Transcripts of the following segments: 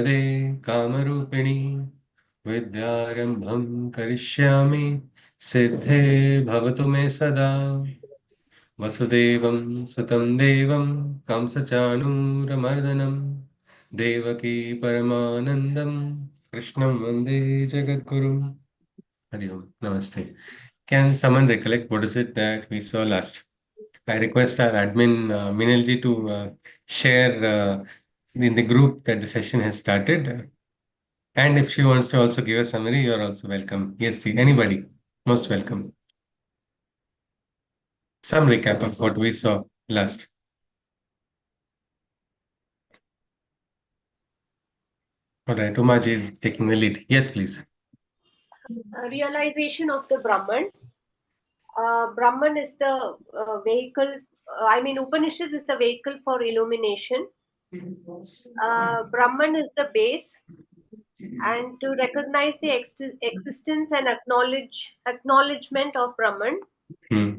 दे कामरूपिणी विद्यारंभं करिष्यामि सिद्धे भवतु मे सदा वसुदेवं सुतं देवं कंसचाणूरमर्दनं देवकी परमानन्दं कृष्णं वन्दे जगद्गुरुम् Hari Om. Namaste. Can someone recollect what is it that we saw last? I request our admin Minelji to share in the group that the session has started. And if she wants to also give a summary, you are also welcome. Yes, anybody, most welcome. Some recap of what we saw last. All right, Umaji is taking the lead. Yes, please. Realization of the Brahman. Brahman is the vehicle. Upanishad is the vehicle for illumination. Brahman is the base, and to recognize the existence and acknowledgement of Brahman, Hmm.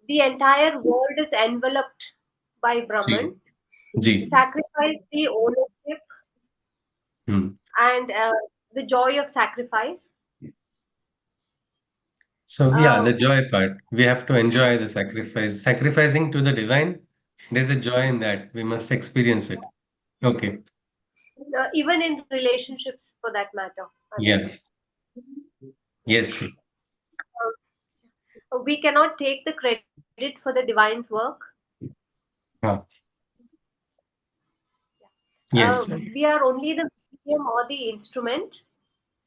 the entire world is enveloped by Ji. Brahman. Ji. Sacrifice the ownership Hmm. and the joy of sacrifice. So yeah, Uh, the joy part. We have to enjoy the sacrifice. Sacrificing to the divine, there's a joy in that. We must experience it. Okay. Even in relationships, for that matter. Yeah. Yes. We cannot take the credit for the divine's work. Ah, yes. We are only the medium or the instrument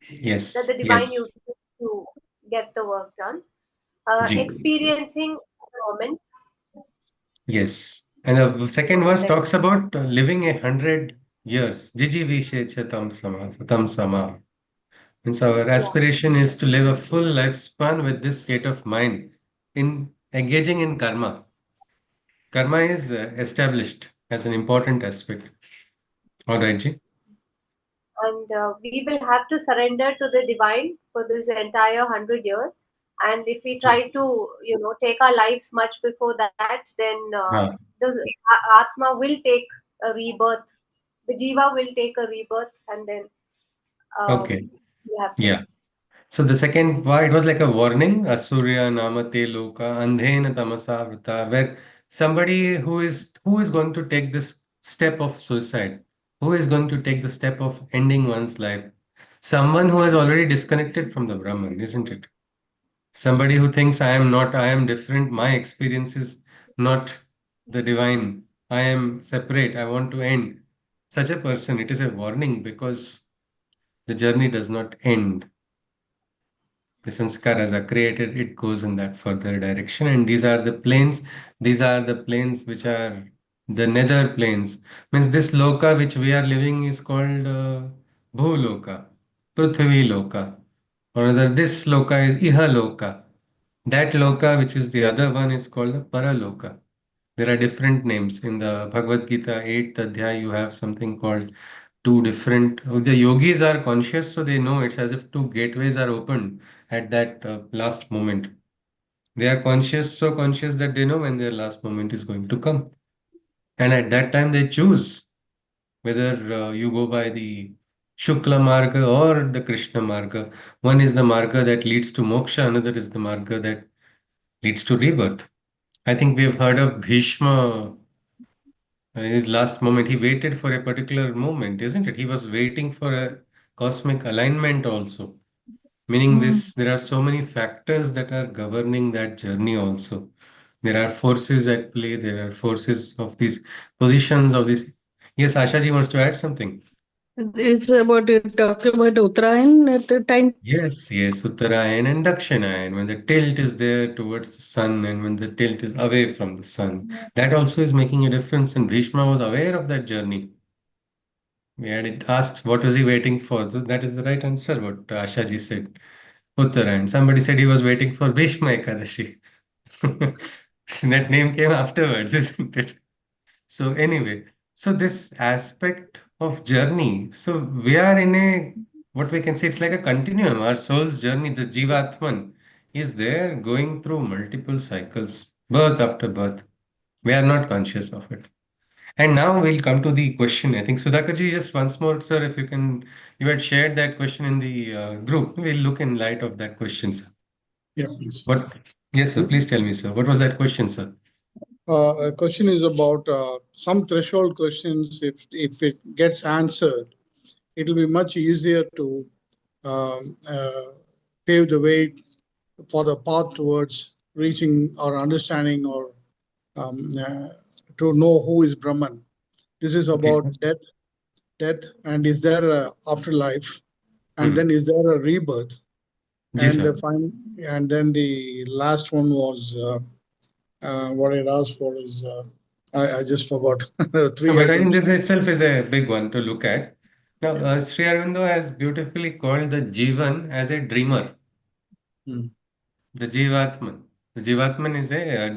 that Yes. the divine Yes. uses to get the work done. Ji. Experiencing the moment, Yes. And the second and verse then talks about living 100 years. Jiji vishe tam sama. Tam sama. Means our yeah, aspiration is to live a full lifespan with this state of mind in engaging in karma. Karma is established as an important aspect. All right, Ji. and we will have to surrender to the divine for this entire 100 years. And if we try to, take our lives much before that, then Ah, the Atma will take a rebirth. The Jiva will take a rebirth, and then okay. we have to. Yeah. So the second part, it was like a warning, Asurya Namate Loka Andhena Tamasa Vrita, where somebody who is going to take this step of suicide, who is going to take the step of ending one's life, someone who has already disconnected from the Brahman, isn't it? Somebody who thinks I am not, I am different, my experience is not the divine, I am separate, I want to end. Such a person, it is a warning because the journey does not end. The sanskaras are created, it goes in that further direction. And these are the planes which are the nether planes. Means this loka which we are living is called Bhuloka, Prithvi Loka. Or rather, this loka is Iha Loka. That loka, which is the other one, is called the Paraloka. There are different names. In the Bhagavad Gita 8th Adhyaya, you have something called two different. The yogis are conscious, so they know it's as if two gateways are opened at that last moment. They are conscious, so conscious that they know when their last moment is going to come. And at that time, they choose whether you go by the Shukla Marga or the Krishna Marga. One is the Marga that leads to moksha, another is the Marga that leads to rebirth. I think we have heard of Bhishma. In his last moment, he waited for a particular moment, isn't it? He was waiting for a cosmic alignment also. Meaning this, there are so many factors that are governing that journey also. There are forces at play, there are forces of these positions of this. Yes, Ashaji wants to add something. It's about it talking about Uttarayan at the time. Yes, yes, Uttarayan and Dakshinayan, when the tilt is there towards the sun and when the tilt is away from the sun. That also is making a difference, and Bhishma was aware of that journey. We had it asked, what was he waiting for? So that is the right answer, what Ashaji said. Uttarayan. Somebody said he was waiting for Bhishma Ekadashi. That name came afterwards, isn't it? So anyway, so this aspect of journey, so we are in a, what we can say, it's like a continuum. Our soul's journey, the Jivatman, is there going through multiple cycles, birth after birth. We are not conscious of it. And now we'll come to the question. I think Sudhakarji, just once more, sir, if you can, you had shared that question in the group. We'll look in light of that question, sir. Yeah, please. What? Yes, sir. Please tell me, sir. What was that question, sir? A question is about some threshold questions. If it gets answered, it will be much easier to pave the way for the path towards reaching or understanding or um, uh, to know who is Brahman. This is Okay, sir. about death, and is there a afterlife, and Hmm. then is there a rebirth, Ji, and sir. the final, and then the last one was what I asked for is I just forgot the No, three but I think items. this itself is a big one to look at. Now, Yeah. Sri Aurobindo has beautifully called the Jivan as a dreamer, Mm. the Jivatman. The Jivatman is a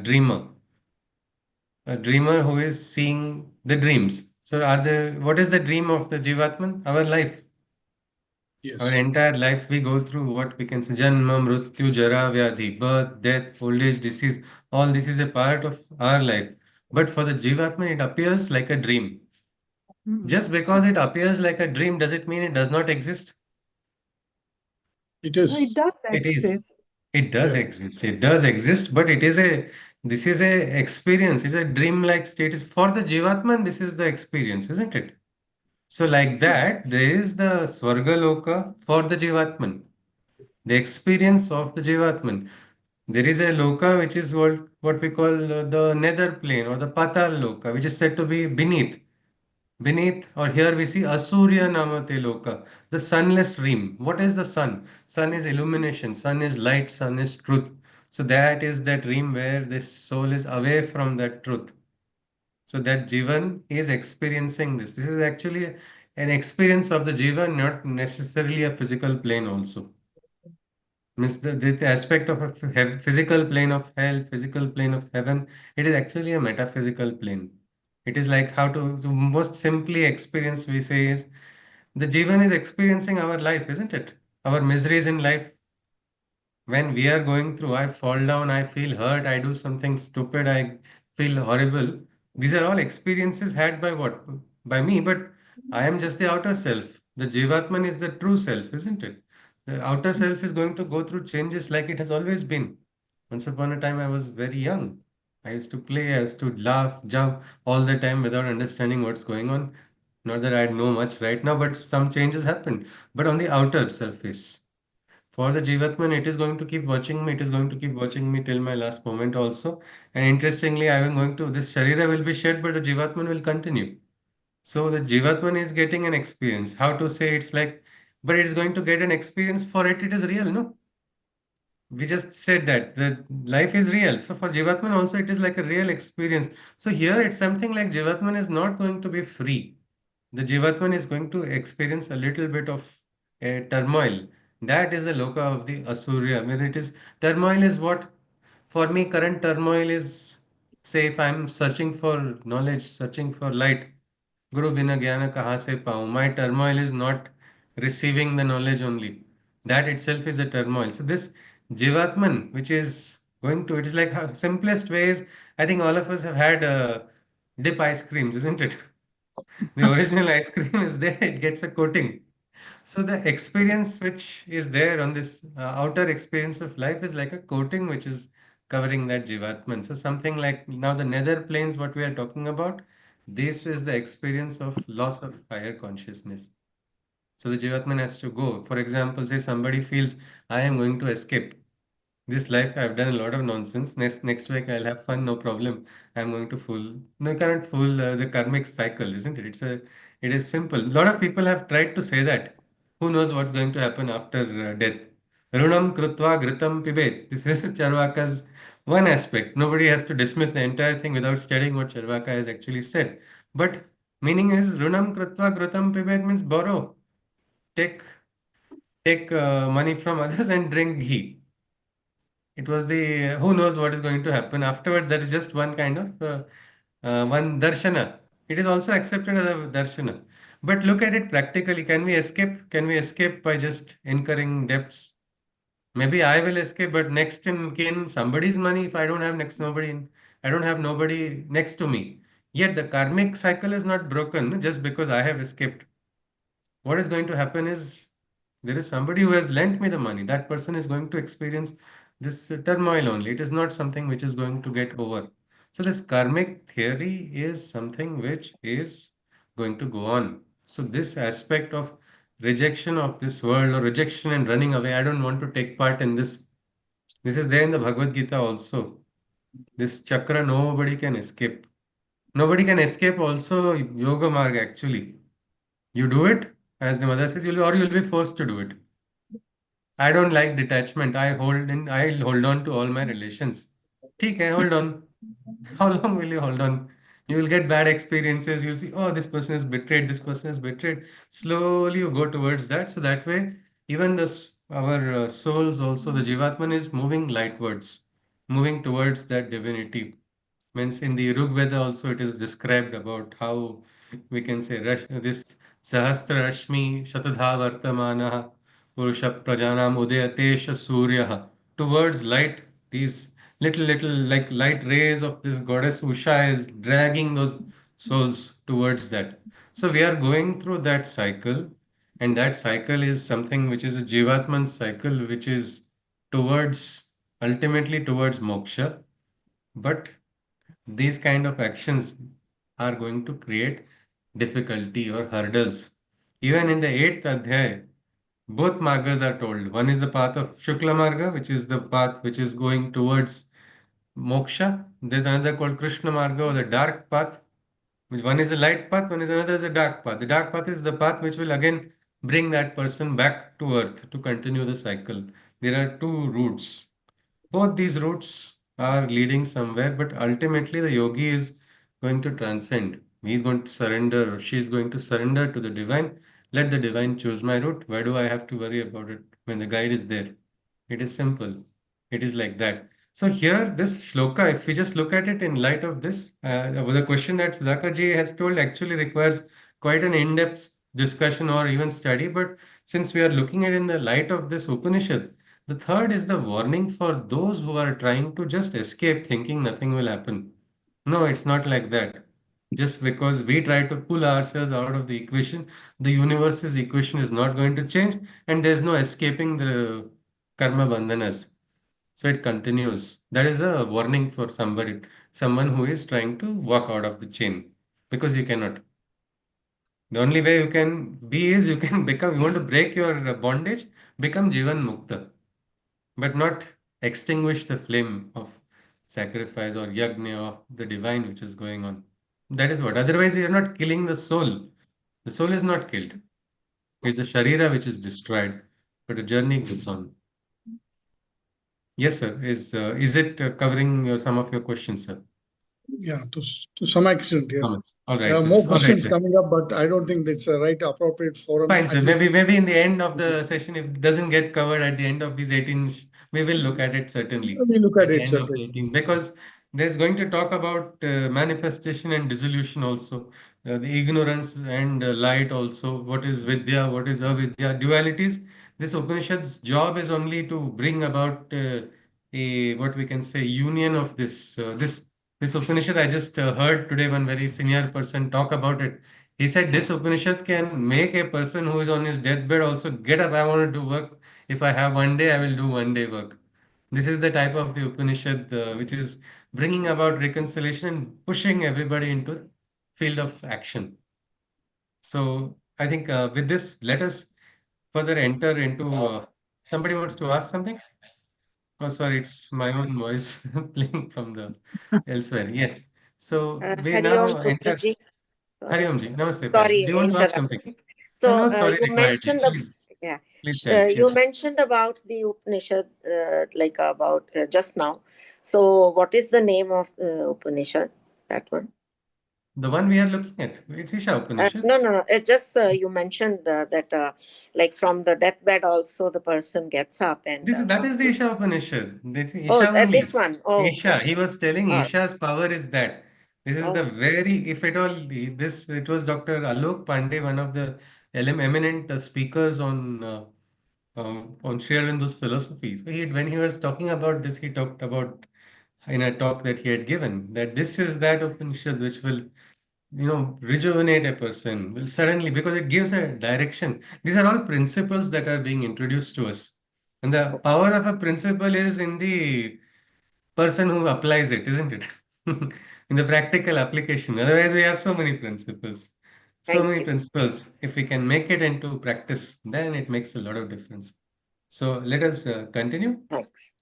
dreamer who is seeing the dreams. So, what is the dream of the Jivatman? Our life. Our Yes, entire life, we go through what we can say Janma, Mrityu, Jara, Vyadhi, birth, death, old age, disease. All this is a part of our life. But for the Jivatman, it appears like a dream. Just because it appears like a dream, does it mean it does not exist? it No, it is. does It is. exist. It does Yeah, exist. It does exist, but this is a experience. It's a dream-like state. For the Jivatman, this is the experience, isn't it? So, like that, there is the Swarga Loka for the Jivatman, the experience of the Jivatman. There is a Loka which is what we call the nether plane or the Patal Loka, which is said to be beneath. Beneath, or here we see Asurya Namate Loka, the sunless realm. What is the sun? Sun is illumination, sun is light, sun is truth. So that is that realm where this soul is away from that truth. So that Jivan is experiencing this. This is actually an experience of the Jivan, not necessarily a physical plane also. Means the aspect of a physical plane of hell, physical plane of heaven, it is actually a metaphysical plane. It is like how to most simply experience, we say, is the Jivan is experiencing our life, isn't it? Our miseries in life. When we are going through, I fall down, I feel hurt, I do something stupid, I feel horrible. These are all experiences had by what? By me, but I am just the outer self. The Jivatman is the true self, isn't it? The outer self is going to go through changes like it has always been. Once upon a time, I was very young. I used to play, I used to laugh, jump all the time without understanding what's going on. Not that I know much right now, but some changes happened. But on the outer surface. For the Jivatman, it is going to keep watching me. It is going to keep watching me till my last moment also. And interestingly, I am going to, this Sharira will be shed, but the Jivatman will continue. So the Jivatman is getting an experience. How to say it's like, but it is going to get an experience for it. It is real, no? We just said that the life is real. So for Jivatman also, it is like a real experience. So here it's something like Jivatman is not going to be free. The Jivatman is going to experience a little bit of a turmoil. That is the loka of the Asurya. I mean, it is turmoil is what for me current turmoil is, say if I'm searching for knowledge, searching for light. Guru bina gyana kaha se paऊं? My turmoil is not receiving the knowledge only. That itself is a turmoil. So this Jivatman, which is going to, it is like how simplest ways. I think all of us have had dip ice creams, isn't it? The original ice cream is there, it gets a coating. So the experience which is there on this outer experience of life is like a coating which is covering that Jivatman. So something like now the nether planes, what we are talking about, this is the experience of loss of higher consciousness. So the Jivatman has to go. For example, say somebody feels, I am going to escape. This life I've done a lot of nonsense. Next week I'll have fun, no problem. I'm going to fool. No, you cannot fool the karmic cycle, isn't it? It is simple. A lot of people have tried to say that. Who knows what's going to happen after death? Runam krutva gritam pibet. This is Charvaka's one aspect. Nobody has to dismiss the entire thing without studying what Charvaka has actually said. But meaning is runam krutva gritam pibet means borrow, take money from others and drink ghee. It was the who knows what is going to happen afterwards. That is just one kind of one darshana. It is also accepted as a darshana. But look at it practically. Can we escape? Can we escape by just incurring debts? Maybe I will escape, but next in kin, somebody's money. If I don't have next nobody, I don't have nobody next to me. Yet the karmic cycle is not broken just because I have escaped. What is going to happen is there is somebody who has lent me the money. That person is going to experience this turmoil only. It is not something which is going to get over. So, this karmic theory is something which is going to go on. So, this aspect of rejection of this world or rejection and running away, I don't want to take part in this. This is there in the Bhagavad Gita also. This chakra, nobody can escape. Nobody can escape also yoga marg actually. You do it, as the mother says, you'll be forced to do it. I don't like detachment. I'll hold on to all my relations. Okay, hold on. How long will you hold on? You will get bad experiences. You'll see, oh, this person is betrayed, this person is betrayed. Slowly you go towards that. So that way, even our souls also, the Jivatman is moving lightwards, moving towards that divinity. Means in the Rig Veda also it is described about how we can say this Sahasra Rashmi Shatadha Vartamana Purusha Prajanam Udayatesha Surya towards light. These little like light rays of this goddess Usha is dragging those souls towards that. So we are going through that cycle, and that cycle is something which is a Jivatman cycle, which is towards ultimately towards moksha. But these kind of actions are going to create difficulty or hurdles. Even in the 8th Adhyay, both margas are told. One is the path of Shukla Marga, which is the path which is going towards moksha. There's another called Krishna Marga or the dark path, which one is a light path, one is another is a dark path. The dark path is the path which will again bring that person back to earth to continue the cycle. There are two routes. Both these routes are leading somewhere, but ultimately the yogi is going to transcend. He is going to surrender, or she is going to surrender to the divine. Let the divine choose my route. Why do I have to worry about it when the guide is there? It is simple. It is like that. So here, this shloka, if we just look at it in light of this, the question that Sudhakar has told actually requires quite an in-depth discussion or even study. But since we are looking at it in the light of this Upanishad, the third is the warning for those who are trying to just escape thinking nothing will happen. No, it's not like that. Just because we try to pull ourselves out of the equation, the universe's equation is not going to change, and there's no escaping the karma bandhanas. So it continues. That is a warning for somebody, someone who is trying to walk out of the chain, because you cannot. The only way you can be is you can become, you want to break your bondage, become Jivan Mukta, but not extinguish the flame of sacrifice or yajna of the divine which is going on. That is what. Otherwise, you're not killing the soul. The soul is not killed. It's the sharira which is destroyed, but the journey goes on. Yes, sir. Is it covering some of your questions, sir? Yeah, to some extent, yeah. Thomas. All There right, are sir. more All right, questions sir. coming up, but I don't think that's the right appropriate forum Fine, sir. at this Maybe in the end of the session, if it doesn't get covered at the end of these 18, we will look at it certainly We look at at the it end of certainly. the 18, because there's going to talk about manifestation and dissolution also, the ignorance and light also, what is Vidya, what is Avidya, dualities. This Upanishad's job is only to bring about a what we can say union of this Upanishad. I just heard today one very senior person talk about it. He said this Upanishad can make a person who is on his deathbed also get up. I want to do work. If I have one day, I will do one day work. This is the type of the Upanishad which is bringing about reconciliation and pushing everybody into the field of action. So I think with this, let us further enter into. Somebody wants to ask something? Oh, sorry, it's my own voice playing from the elsewhere. Yes. So we Hari Om now enter. Sutraji. Hari Sorry, Om ji, namaste, bhai. sorry, Do you want to ask something? interruption. No, So no, sorry you required. mentioned Please, yeah, please tell. you Yes. mentioned about the Upanishad, like about just now. So what is the name of the Upanishad? That one? The one we are looking at, it's Isha Upanishad. No, no, no. It just you mentioned that like from the deathbed also the person gets up and That is the Isha Upanishad. This is oh, Isha only. this one. Oh, Isha. He was telling oh, Isha's power is that. This is the oh. very, if at all, this it was Dr. Alok Pandey, one of the eminent speakers on Sri Aurobido's philosophy. So when he was talking about this, he talked about in a talk that he had given, that this is that Upanishad which will, rejuvenate a person, will suddenly, because it gives a direction. These are all principles that are being introduced to us. And the power of a principle is in the person who applies it, isn't it? In the practical application. Otherwise, we have so many principles. So Thank many you. principles. If we can make it into practice, then it makes a lot of difference. So let us continue. Thanks.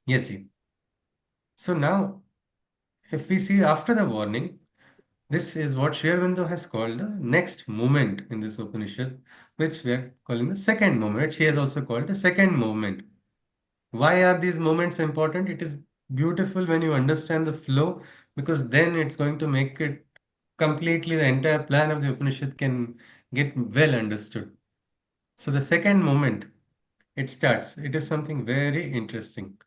Yes, ji. So now, if we see after the warning, this is what Sri Aurobindo has called the next movement in this Upanishad, which we are calling the second movement. She has also called the second movement. Why are these moments important? It is beautiful when you understand the flow, because then it's going to make it completely, the entire plan of the Upanishad can get well understood. So the second moment it starts, it is something very interesting.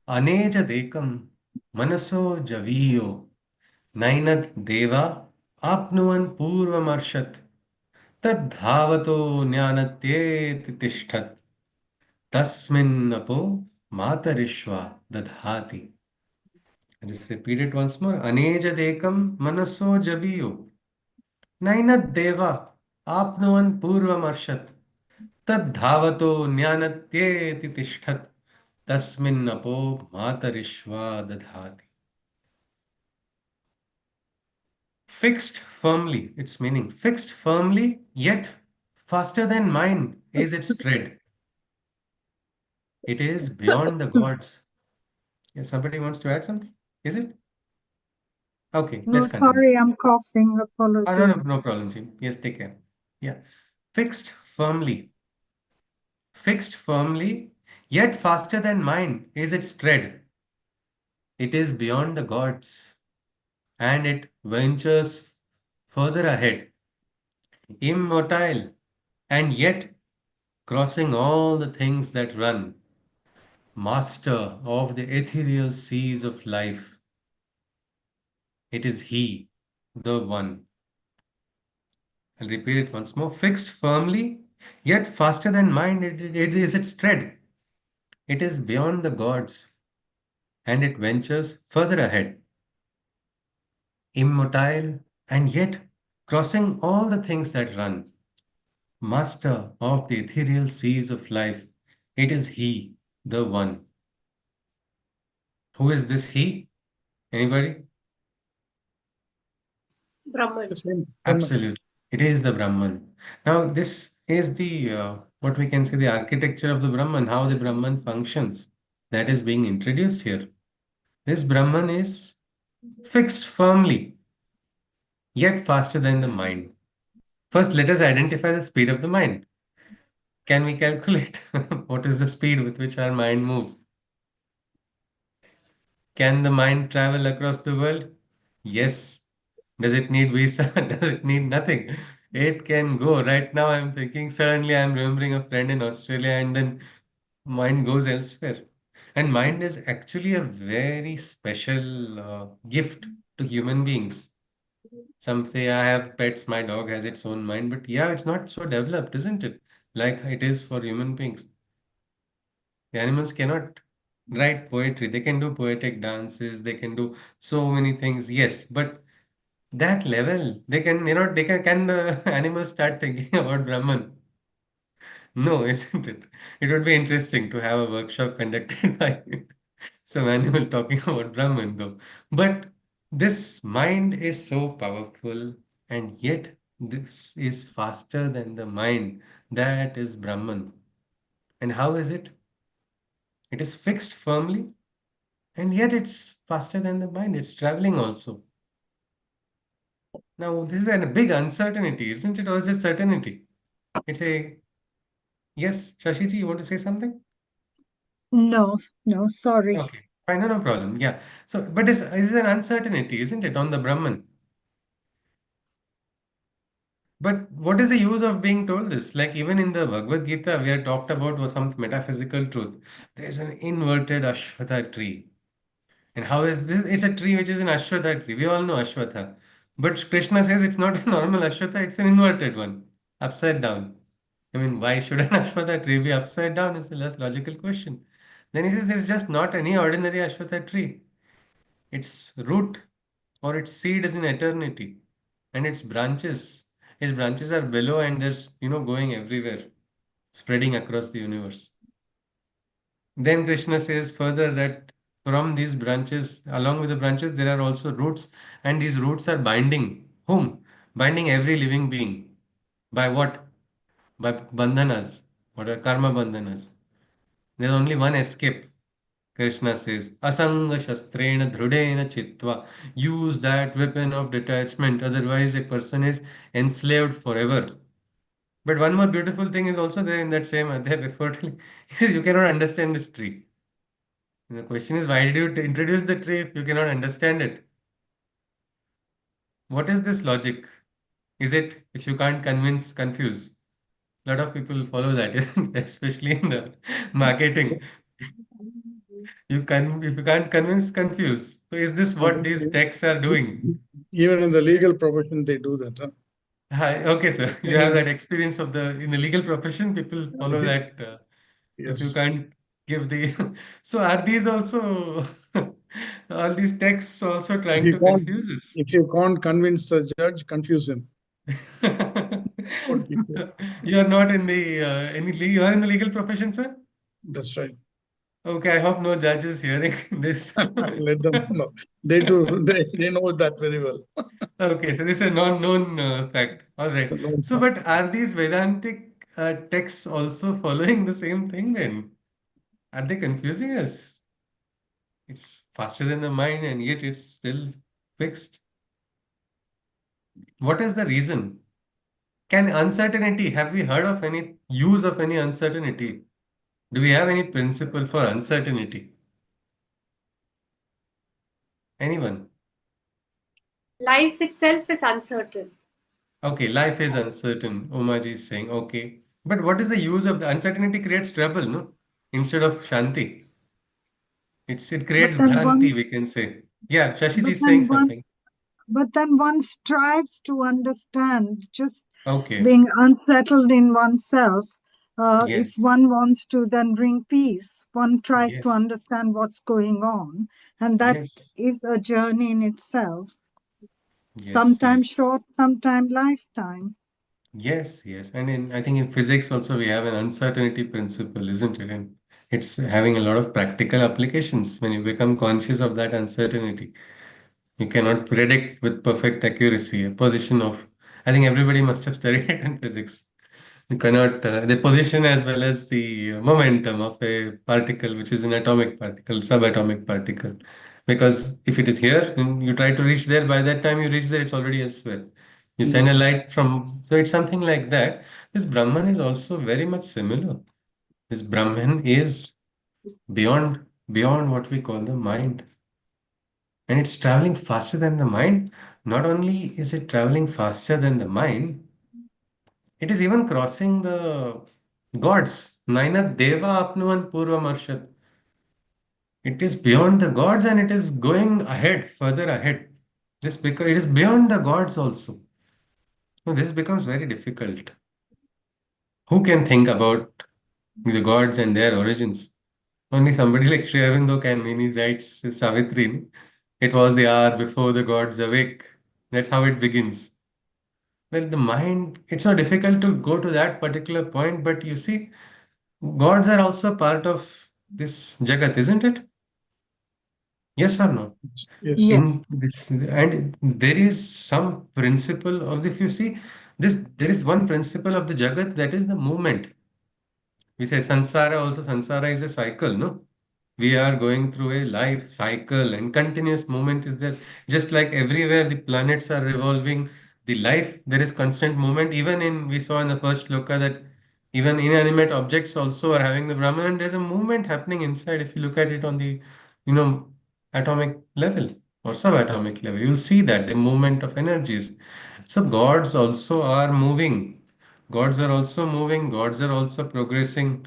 Aneja dekam manaso javiyo nainad deva apnuan purvamarshat tad dhavato jnanatyeti tishtat tasmin apo matarishva dadhati. I just repeat it once more. Aneja dekam manaso javiyo nainad deva apnuan purvamarshat tad dhavato jnanatyeti tishtat tasmin apo matarishva dadhati. Fixed firmly, its meaning. Fixed firmly, yet faster than mind is its tread. It is beyond the gods. Yes, somebody wants to add something? Is it? Okay, No, let's continue. sorry, I'm coughing. No, no, Apologies. no problem, Jim. Yes, take care. Yeah. Fixed firmly. Fixed firmly, yet faster than mind is its tread. It is beyond the gods, and it ventures further ahead. Immortal, and yet crossing all the things that run. Master of the ethereal seas of life. It is He, the One. I'll repeat it once more. Fixed firmly, yet faster than mind, it is its tread. It is beyond the gods, and it ventures further ahead. Immortal, and yet crossing all the things that run. Master of the ethereal seas of life. It is He, the One. Who is this He? Anybody? It's the Brahman. same. Brahman. Absolutely. It is the Brahman. Now, this is the what we can say, the architecture of the Brahman, how the Brahman functions. That is being introduced here. This Brahman is fixed firmly, yet faster than the mind. First, let us identify the speed of the mind. Can we calculate what is the speed with which our mind moves? Can the mind travel across the world? Yes. Does it need visa? Does it need nothing? It can go. Right now, I'm thinking, suddenly I'm remembering a friend in Australia, and then mind goes elsewhere. And mind is actually a very special gift to human beings. Some say, I have pets, my dog has its own mind, but yeah, it's not so developed, isn't it? Like it is for human beings. The animals cannot write poetry. They can do poetic dances, they can do so many things, yes, but that level, they can, can the animals start thinking about Brahman? No, isn't it? It would be interesting to have a workshop conducted by some animal talking about Brahman, though. But this mind is so powerful, and yet this is faster than the mind. That is Brahman. And how is it? It is fixed firmly, and yet it's faster than the mind. It's traveling also. Now, this is a big uncertainty, isn't it? Or is it certainty? It's a yes, Shashiji, you want to say something? No, no, sorry. Okay, fine, no, no problem. Yeah. So, but it's an uncertainty, isn't it, on the Brahman? But what is the use of being told this? Like even in the Bhagavad Gita, we are talked about was some metaphysical truth. There's an inverted Ashwatha tree. And how is this? It's a tree which is an Ashwatha tree. We all know Ashwatha. But Krishna says it's not a normal Ashwatha, it's an inverted one, upside down. I mean, why should an Ashwatha tree be upside down? Is the less logical question. Then he says it's just not any ordinary Ashwatha tree. Its root or its seed is in eternity, and its branches are below, and there's going everywhere, spreading across the universe. Then Krishna says further that from these branches, along with the branches, there are also roots, and these roots are binding. Whom? Binding every living being. By what? By bandhanas. What are karma bandhanas? There's only one escape. Krishna says, Asanga shastrena dhrudena chitva. Use that weapon of detachment, otherwise, a person is enslaved forever. But one more beautiful thing is also there in that same adhyaya before. He says, you cannot understand this tree. The question is, why did you introduce the tree if you cannot understand it? What is this logic? Is it if you can't convince, confuse? A lot of people follow that, isn't it? Especially in the marketing. You can if you can't convince, confuse. So is this what these texts are doing? Even in the legal profession, they do that. Huh? Hi, okay, sir. You have that experience of the in the legal profession, people follow that. If you Yes. can't give the so are these also all these texts also If trying you to can't, confuse us? if you can't convince the judge, confuse him. That's what he said. You are not in the you are in the legal profession, sir? That's right. Okay, I hope no judge is hearing this. Let them know. They do. They know that very well. Okay, so this is a non-known fact. All right. No, So, but are these Vedantic texts also following the same thing then? Are they confusing us? It's faster than the mind and yet it's still fixed. What is the reason? Can uncertainty, have we heard of any use of any uncertainty? Do we have any principle for uncertainty? Anyone? Life itself is uncertain. Okay, life is uncertain. Omaji is saying, okay. But what is the use of the uncertainty creates trouble, no? Instead of Shanti. It But creates then one, Bhranti, we can say. Yeah, Shashiji but is saying then one, something. but then one strives to understand. Just Okay. being unsettled in oneself. If Yes. one wants to then bring peace, one tries to Yes. understand what's going on, and that Yes. is a journey in itself. Yes. Sometimes Yes. short, sometimes lifetime. Yes. Yes. And I think in physics also we have an uncertainty principle, isn't it? And it's having a lot of practical applications when you become conscious of that uncertainty. You cannot predict with perfect accuracy a position of, I think everybody must have studied it in physics. You cannot, the position as well as the momentum of a particle, which is an atomic particle, subatomic particle. Because if it is here and you try to reach there, by that time you reach there, it's already elsewhere. You send a yes. light from, so it's something like that. This Brahman is also very much similar. This Brahman is beyond what we call the mind. And it's traveling faster than the mind. Not only is it traveling faster than the mind, it is even crossing the gods. Naina Deva Apnuvan Purvamarshad. It is beyond the gods and it is going ahead, further ahead. This because it is beyond the gods also. So this becomes very difficult. Who can think about the gods and their origins? Only somebody like Sri Aurobindo can when he writes Savitri. It was the hour before the gods awake. That's how it begins. Well, the mind, it's so difficult to go to that particular point, but you see, gods are also part of this Jagat, isn't it? Yes or no? Yes. Yes. In this, and there is some principle of if you see this, there is one principle of the Jagat that is the movement. We say sansara is a cycle, no? We are going through a life cycle and continuous movement is there. Just like everywhere the planets are revolving, the life, there is constant movement. Even in, we saw in the first sloka that even inanimate objects also are having the Brahman and there's a movement happening inside. If you look at it on the, you know, atomic level or subatomic level, you'll see that the movement of energies. So gods also are moving. Gods are also moving. Gods are also progressing.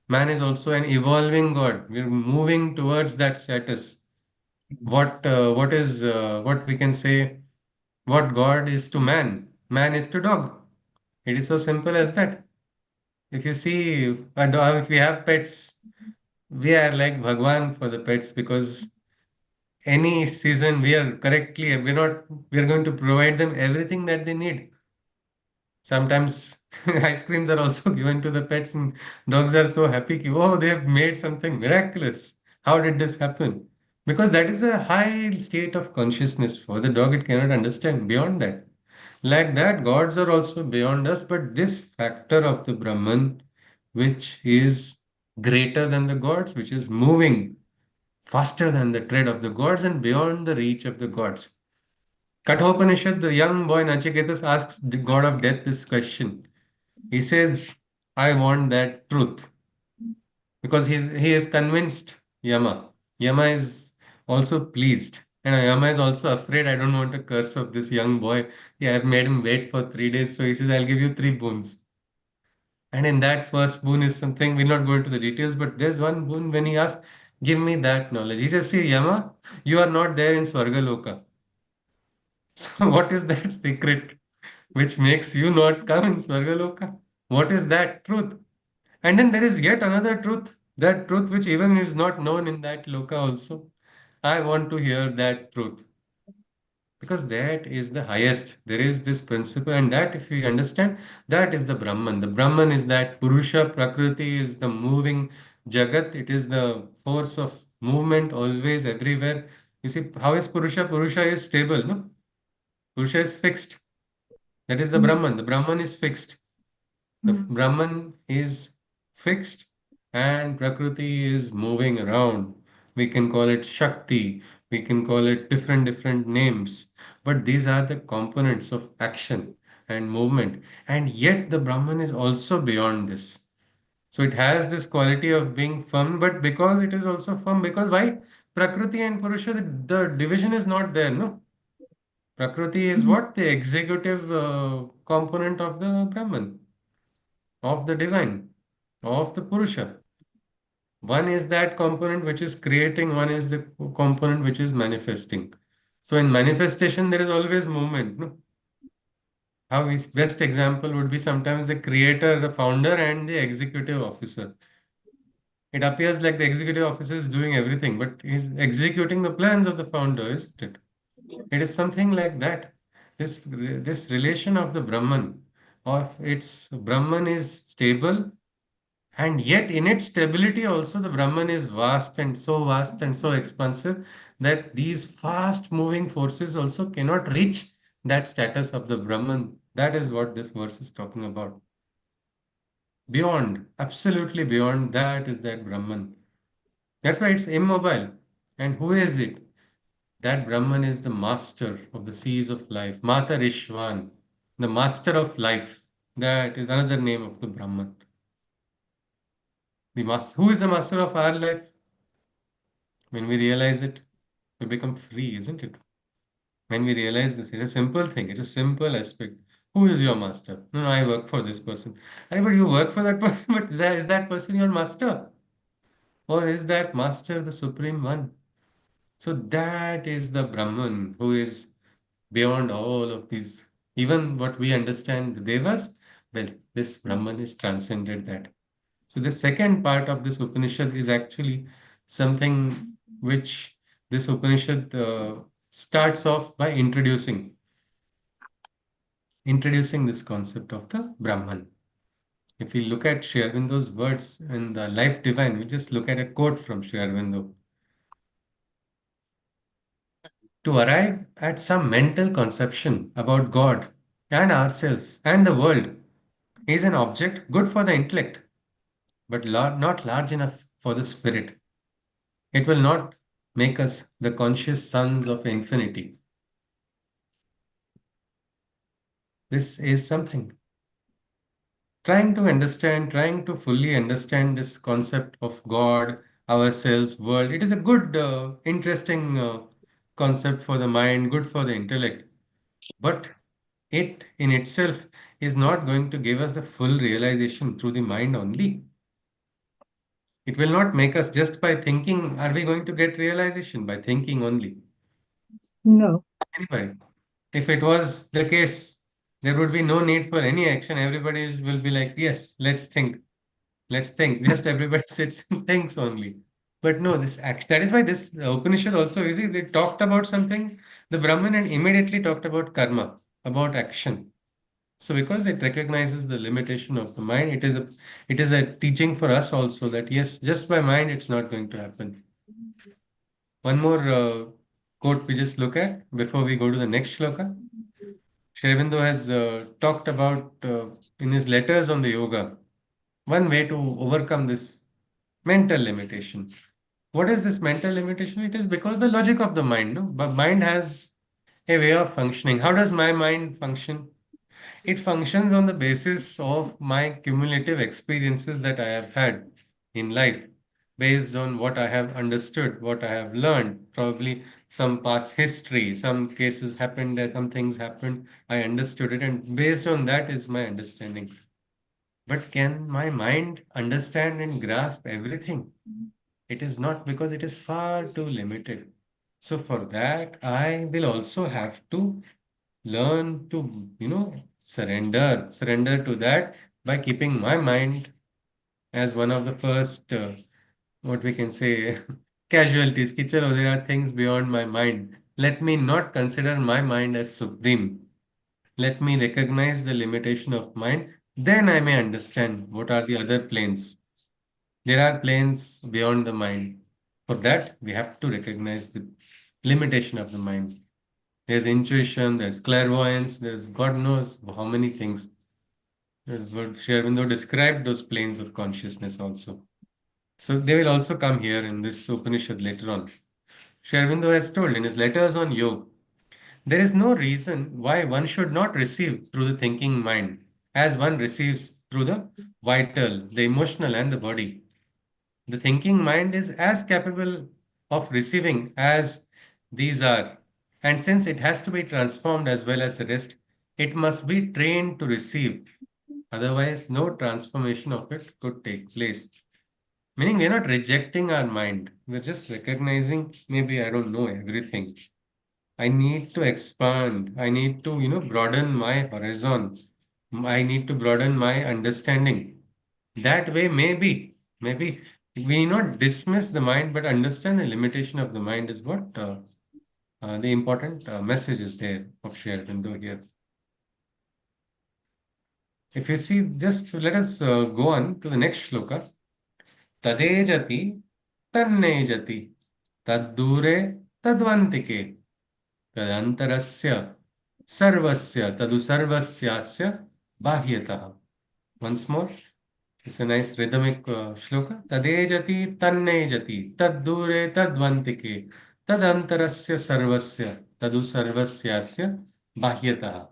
Man is also an evolving God. We're moving towards that status. What is what we can say? What God is to man, man is to dog. It is so simple as that. If you see a dog, if we have pets, we are like Bhagwan for the pets because any season we are correctly, we are going to provide them everything that they need. Sometimes ice creams are also given to the pets, and dogs are so happy. Oh, they have made something miraculous. How did this happen? Because that is a high state of consciousness for the dog. It cannot understand beyond that. Like that, gods are also beyond us, but this factor of the Brahman, which is greater than the gods, which is moving faster than the tread of the gods and beyond the reach of the gods. Kathopanishad, the young boy Nachiketas asks the god of death this question. He says, I want that truth because he is convinced Yama. Yama is also pleased. And Yama is also afraid. I don't want a curse of this young boy. Yeah, I've made him wait for 3 days. So he says, I'll give you three boons. And in that first boon is something, we'll not go into the details, but there's one boon when he asks, give me that knowledge. He says, see, Yama, you are not there in Swargaloka. So what is that secret which makes you not come in Swargaloka? What is that truth? And then there is yet another truth, that truth which even is not known in that loka also. I want to hear that truth because that is the highest. There is this principle, and that if we understand, that is the Brahman. The Brahman is that Purusha, Prakriti is the moving Jagat, it is the force of movement always, everywhere. You see, how is Purusha? Purusha is stable, no? Purusha is fixed. That is the Brahman. The Brahman is fixed. The Brahman is fixed and Prakriti is moving around. We can call it Shakti, we can call it different names, but these are the components of action and movement. And yet the Brahman is also beyond this. So it has this quality of being firm, but because it is also firm, because why? Prakriti and Purusha, the division is not there, no? Prakriti is what? The executive component of the Brahman, of the divine, of the Purusha. One is that component which is creating, one is the component which is manifesting. So in manifestation, there is always movement. No? How is best example would be sometimes the creator, the founder, and the executive officer. It appears like the executive officer is doing everything, but he's executing the plans of the founder, isn't it? It is something like that. This relation of the Brahman, of its Brahman is stable. And yet, in its stability, also the Brahman is vast and so expansive that these fast moving forces also cannot reach that status of the Brahman. That is what this verse is talking about. Beyond, absolutely beyond that is that Brahman. That's why it's immobile. And who is it? That Brahman is the master of the seas of life, Mata Rishwan, the master of life. That is another name of the Brahman. Who is the master of our life? When we realize it, we become free, isn't it? When we realize this, it's a simple thing, it's a simple aspect. Who is your master? No, no, I work for this person. Aye, but you work for that person, but is that person your master? Or is that master the supreme one? So that is the Brahman who is beyond all of these. Even what we understand, the Devas, well, this Brahman is transcended that. So the second part of this Upanishad is actually something which this Upanishad starts off by introducing this concept of the Brahman. If we look at Sri Aurobindo's words in the Life Divine, we just look at a quote from Sri Aurobindo. To arrive at some mental conception about God and ourselves and the world is an object good for the intellect, but not large enough for the spirit. It will not make us the conscious sons of infinity. This is something. Trying to fully understand this concept of God, ourselves, world. It is a good, interesting concept for the mind, good for the intellect. But it in itself is not going to give us the full realization through the mind only. It will not make us just by thinking, are we going to get realization by thinking only? No. Anybody? If it was the case, There would be no need for any action. Everybody will be like, yes, let's think. Let's think. Just everybody sits and thinks only. But no, this action. That is why this Upanishad also, you see, they talked about something, the Brahman, and immediately talked about karma, about action. So because it recognizes the limitation of the mind, it is a teaching for us also that yes, just by mind it's not going to happen. One more quote we just look at before we go to the next shloka. Sri Aurobindo has talked about in his letters on the yoga, one way to overcome this mental limitation. What is this mental limitation? It is because the logic of the mind. No, but mind has a way of functioning. How does my mind function? It functions on the basis of my cumulative experiences that I have had in life, based on what I have understood, what I have learned, probably some past history, some cases happened, that some things happened, I understood it, and based on that is my understanding. But can my mind understand and grasp everything? It is not, because it is far too limited. So for that, I will also have to learn to, surrender to that by keeping my mind as one of the first, what we can say, casualties. Ki chalo, there are things beyond my mind. Let me not consider my mind as supreme. Let me recognize the limitation of mind. Then I may understand what are the other planes. There are planes beyond the mind. For that, we have to recognize the limitation of the mind. There's intuition, there's clairvoyance, there's God knows how many things. What Sri Aurobindo described those planes of consciousness also. So they will also come here in this Upanishad later on. Sri Aurobindo has told in his letters on yoga, there is no reason why one should not receive through the thinking mind as one receives through the vital, the emotional, and the body. The thinking mind is as capable of receiving as these are. And since it has to be transformed as well as the rest, it must be trained to receive. Otherwise, no transformation of it could take place. Meaning, we're not rejecting our mind. We're just recognizing maybe I don't know everything. I need to expand. I need to, broaden my horizon. I need to broaden my understanding. That way, maybe we need not dismiss the mind, but understand the limitation of the mind is what the important message is there of Sri Aurobindo here. If you see, just let us go on to the next shloka. Tadejati tannejati taddure tadvantike tadantarasya sarvasya tadu sarvasyasya bahyatah. Once more. It's a nice rhythmic shloka. Tadejati tannejati taddure tadvantike tadantarasya sarvasya tadu sarvasyasya bahyatah.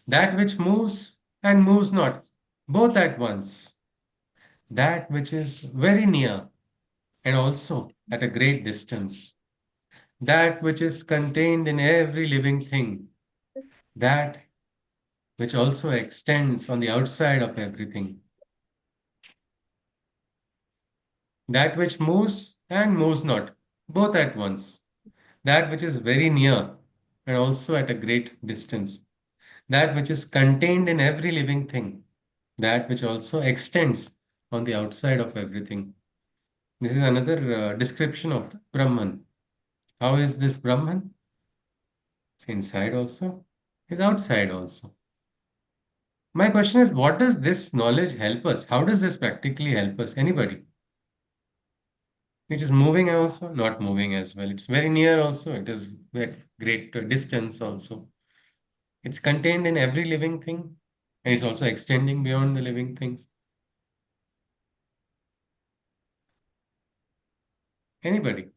That which moves and moves not, both at once. That which is very near and also at a great distance. That which is contained in every living thing. That which also extends on the outside of everything. That which moves and moves not, both at once. That which is very near and also at a great distance. That which is contained in every living thing. That which also extends on the outside of everything. This is another description of the Brahman. How is this Brahman? It's inside also, it's outside also. My question is, what does this knowledge help us? How does this practically help us? Anybody? It is moving also, not moving as well. It's very near also. It is at great distance also. It's contained in every living thing, and it's also extending beyond the living things. Anybody?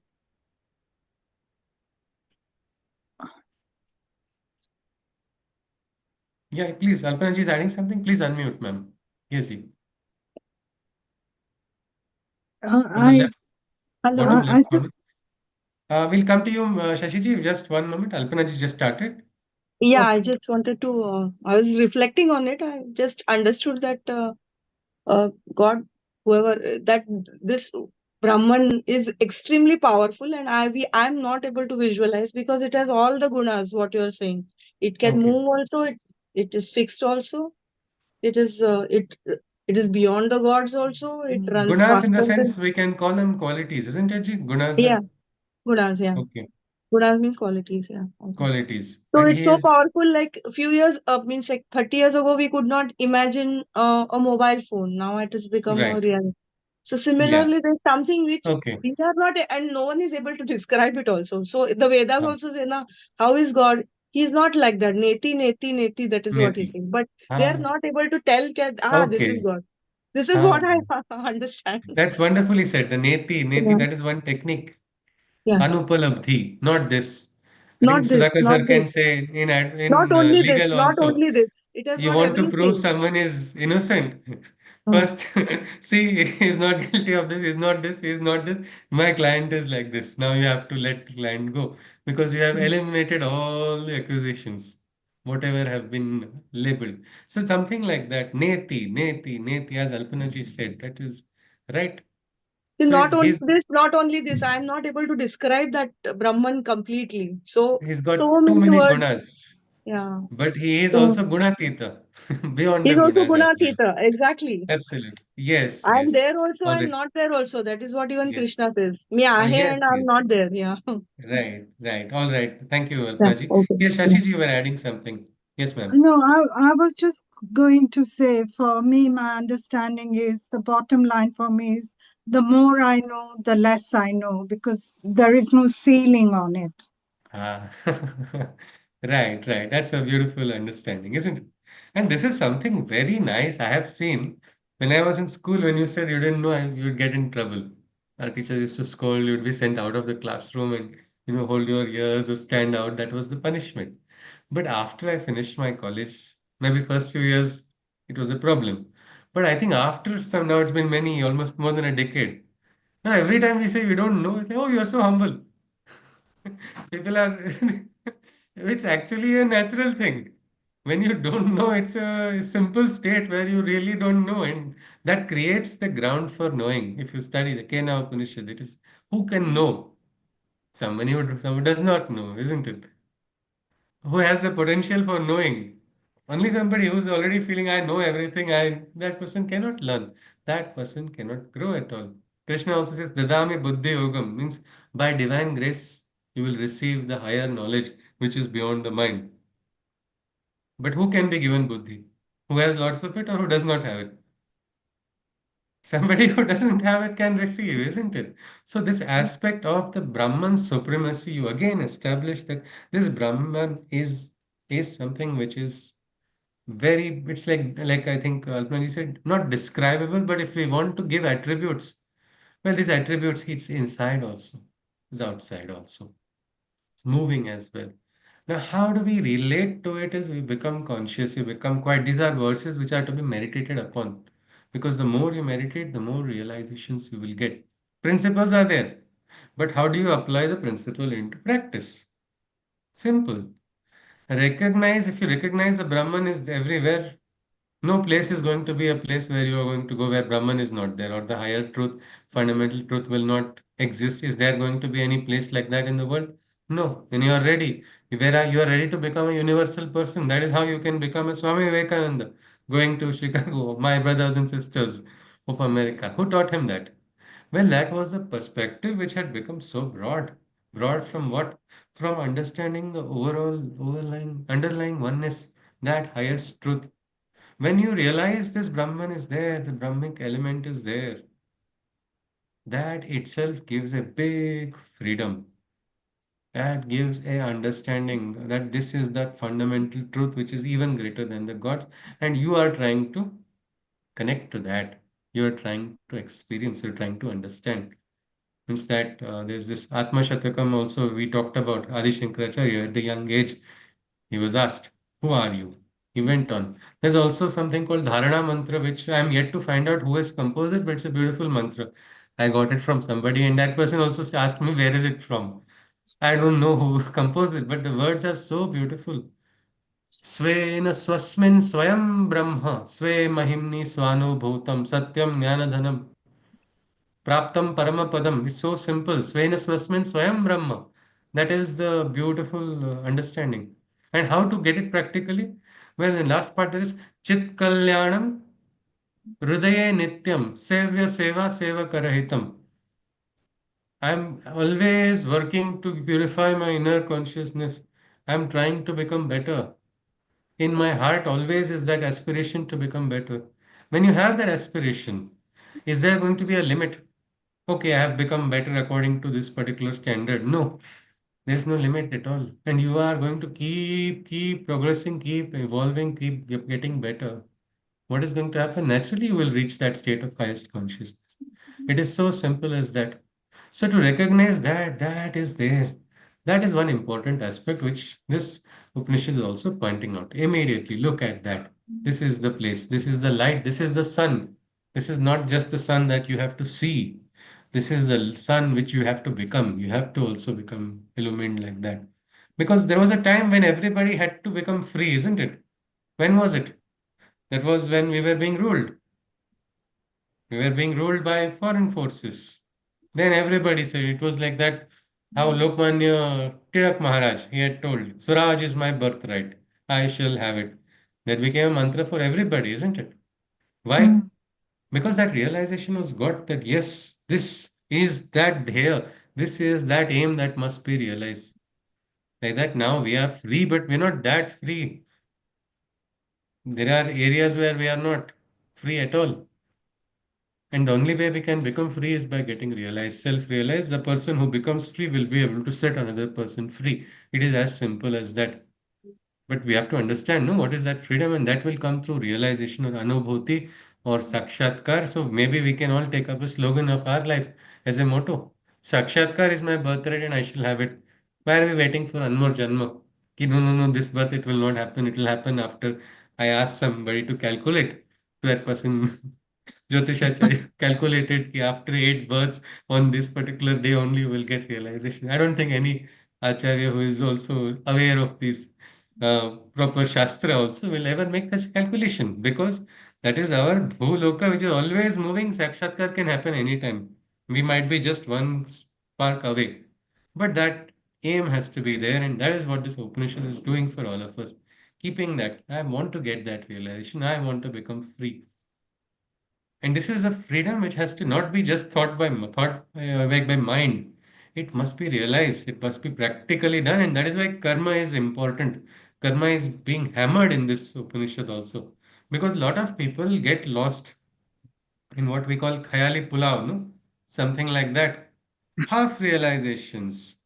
Yeah, please. Alpana ji is adding something. Please unmute, ma'am. Yes, ji. On the I left, Hello. bottom I left just corner. We'll come to you, Shashi ji. Just one moment. Alpana ji just started. Yeah, I okay. just wanted to, I was reflecting on it. I just understood that God, whoever, that this Brahman is extremely powerful, and I'm not able to visualize because it has all the gunas, what you're saying. It can Okay. move also. It is fixed also. It is it is beyond the gods also. It runs Gunas in the faster sense than, we can call them qualities, isn't it, Ji? Gunas yeah, are gunas, yeah. okay, Gunas means qualities, yeah. Okay. qualities. So And it's he so is powerful. Like a few years, means like 30 years ago, we could not imagine a mobile phone. Now it has become a right. reality. So Yeah. similarly, there's something which Okay. we are not, and no one is able to describe it also. So the Vedas Ah, also say, na, how is God? He is not like that. Neti, neti, neti. That is what Neti. he's saying. But they are Ah, not able to tell, that, this is okay. God. This is Ah, what I understand. that's wonderfully said. The neti, neti, Yeah, that is one technique. yeah. Anupalabdhi, not this. I think Not this, Sudhakar not sir can this. say Not in only this, legal not also. only this. It has You got want to prove everything. someone is innocent. Hmm. First, see, he's not guilty of this, he's not this, he's not this. My client is like this. Now you have to let the client go because you have Hmm. eliminated all the accusations, whatever have been labeled. So something like that. Neti, neti, neti, as Alpanaji said, that is right. See, So not only he's this, not only this, I am not able to describe that Brahman completely. So, he's so got too many many words. gunas, Yeah. but he is So also gunatita, beyond he's the also gunas as well. Gunatita. Exactly. Absolutely. Yes, I'm yes. there also, All I'm right. not there also. That is what even Yes. Krishna says. Me aahe and Yes, I'm yes. not there. Yeah. Right, right. All right. Thank you, Yeah. Alpaji. Okay. Yes, Yeah. Shashi, you were adding something. Yes, ma'am. No, I was just going to say, for me, my understanding is the bottom line for me is the more I know, the less I know, because there is no ceiling on it. Ah, right, right. That's a beautiful understanding, isn't it? And this is something very nice I have seen when I was in school. When you said you didn't know, you would get in trouble. Our teacher used to scold, you'd be sent out of the classroom and, hold your ears or stand out. That was the punishment. But after I finished my college, maybe first few years, it was a problem. But I think after some, now it's been many, almost more than a decade. Now every time we say we don't know, we say, oh, you are so humble. People are, it's actually a natural thing. When you don't know, it's a simple state where you really don't know, and that creates the ground for knowing. If you study the Kena Upanishad, it is who can know? Someone who does not know, isn't it? Who has the potential for knowing. Only somebody who's already feeling I know everything, that person cannot learn. That person cannot grow at all. Krishna also says, Dadami Buddhi Yogam means by divine grace you will receive the higher knowledge which is beyond the mind. But who can be given buddhi? Who has lots of it or who does not have it? Somebody who doesn't have it can receive, isn't it? So this aspect of the Brahman supremacy, you again establish that this Brahman is something which is very, it's like I think Alpanaji said, not describable, but if we want to give attributes, well, these attributes it's inside also, it's outside also, it's moving as well. Now, how do we relate to it is we become conscious, you become quiet. These are verses which are to be meditated upon. Because the more you meditate, the more realizations you will get. Principles are there. But how do you apply the principle into practice? Simple. Recognize, if you recognize the Brahman is everywhere, no place is going to be a place where you are going to go where Brahman is not there, or the higher truth, fundamental truth will not exist. Is there going to be any place like that in the world? No. When you are ready, you are ready to become a universal person. That is how you can become a Swami Vivekananda, going to Chicago, my brothers and sisters of America. Who taught him that? Well, that was a perspective which had become so broad. Broad from what? From understanding the overall, underlying oneness, that highest truth. When you realize this Brahman is there, the Brahmic element is there, that itself gives a big freedom. That gives a understanding that this is that fundamental truth which is even greater than the gods, and you are trying to connect to that. You are trying to experience, you're trying to understand. Means that there's this Atma Shatakam also we talked about Adi Shankaracharya at the young age. He was asked, who are you? He went on. There's also something called Dharana Mantra, which I'm yet to find out who has composed it, but it's a beautiful mantra. I got it from somebody, and that person also asked me, where is it from? I don't know who composed it, but the words are so beautiful. Swena swasmin swayam brahma, swe mahimni swano bhutam, satyam jnanadhanam, praptam paramapadam. It's so simple. Svena swasmin swayam brahma. That is the beautiful understanding. And how to get it practically? Well, in last part there is Chit Kalyanam Hridaye Nityam Sevya Seva Seva Karahitam. I'm always working to purify my inner consciousness. I'm trying to become better. In my heart, always is that aspiration to become better. When you have that aspiration, is there going to be a limit? Okay, I have become better according to this particular standard. No, there's no limit at all. And you are going to keep progressing, keep evolving, keep getting better. What is going to happen? Naturally, you will reach that state of highest consciousness. It is so simple as that. So to recognize that that is there, that is one important aspect which this Upanishad is also pointing out. Immediately look at that. This is the place, this is the light, this is the sun. This is not just the sun that you have to see. This is the sun which you have to become. You have to also become illumined like that. Because there was a time when everybody had to become free, isn't it? When was it? That was when we were being ruled. We were being ruled by foreign forces. Then everybody said it was like that. How Lokmanya Tirak Maharaj, he had told, Swaraj is my birthright. I shall have it. That became a mantra for everybody, isn't it? Why? Mm. Because that realization was got that yes, this is that here, this is that aim that must be realized. Like that now we are free, but we're not that free. There are areas where we are not free at all. And the only way we can become free is by getting realized, self realized. The person who becomes free will be able to set another person free. It is as simple as that. But we have to understand, no, what is that freedom? And that will come through realization or anubhuti or sakshatkar. So maybe we can all take up a slogan of our life as a motto. Sakshatkar is my birthright and I shall have it. Why are we waiting for one more janma? Ki no, no, no, this birth it will not happen. It will happen after I ask somebody to calculate. To that person Jyotishacharya calculated that after 8 births on this particular day only you will get realization. I don't think any Acharya who is also aware of this proper Shastra also will ever make such calculation because that is our Bhuloka which is always moving. Sakshatkar can happen anytime. We might be just one spark away. But that aim has to be there, and that is what this Upanishad is doing for all of us. Keeping that, I want to get that realization, I want to become free. And this is a freedom which has to not be just like by mind. It must be realized. It must be practically done, and that is why karma is important. Karma is being hammered in this Upanishad also, because a lot of people get lost in what we call khayali pulao, no, something like that. Half realizations,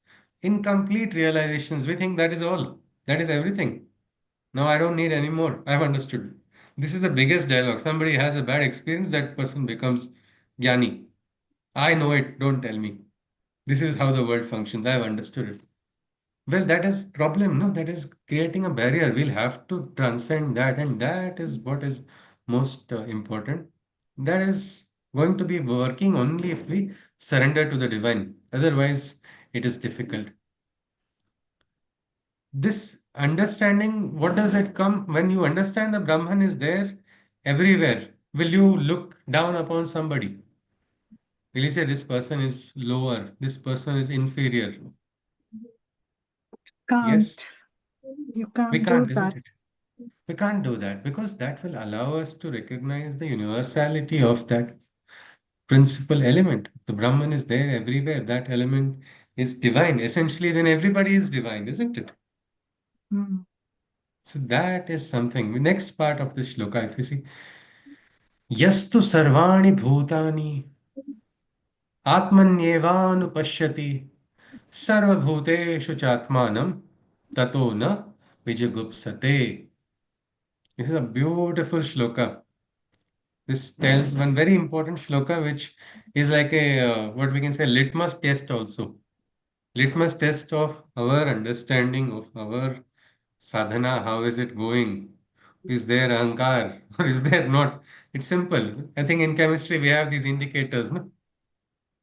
incomplete realizations. We think that is all. That is everything. No, I don't need any more. I've understood. This is the biggest dialogue. Somebody has a bad experience, that person becomes Jnani. I know it, don't tell me. This is how the world functions. I've understood it. Well, that is problem, no? That is creating a barrier. We'll have to transcend that, and that is what is most important. That is going to be working only if we surrender to the divine. Otherwise, it is difficult. This understanding, what does it come when you understand the Brahman is there everywhere? Will you look down upon somebody? Will you say this person is lower, this person is inferior? Yes, Can't. You we can't do can't, that. isn't it? We can't do that because that will allow us to recognize the universality of that principal element. The Brahman is there everywhere. That element is divine. Essentially, then everybody is divine, isn't it? Mm. So that is something. The next part of the shloka, if you see, यस्तु सर्वाणि भूतानि आत्मन्येवानुपश्यति सर्वभूतेषु चात्मानं ततो न विजुगुप्सते. This is a beautiful shloka. This tells one very important shloka, which is like a what we can say litmus test also. Litmus test of our understanding of our sadhana. How is it going? Is there ahankar or is there not? It's simple. I think in chemistry we have these indicators, no?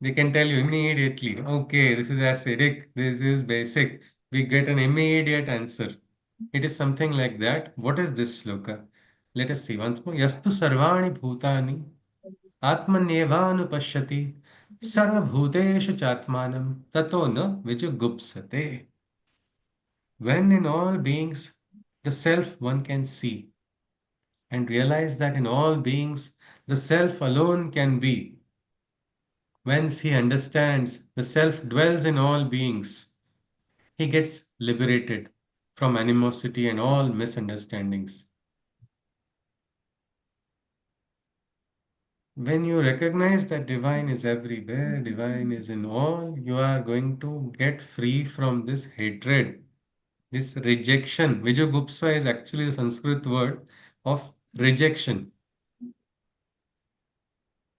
They can tell you immediately, okay, this is acidic, this is basic. We get an immediate answer. It is something like that. What is this sloka? Let us see once more. Yastu sarvani bhutani atmanyevanupashyati sarvabhuteshu chatmanam tato na vijugupsate. When in all beings the self one can see, and realize that in all beings, the self alone can be. Whence he understands the self dwells in all beings, he gets liberated from animosity and all misunderstandings. When you recognize that divine is everywhere, divine is in all, you are going to get free from this hatred, this rejection. Vijayagupsa is actually the Sanskrit word of rejection,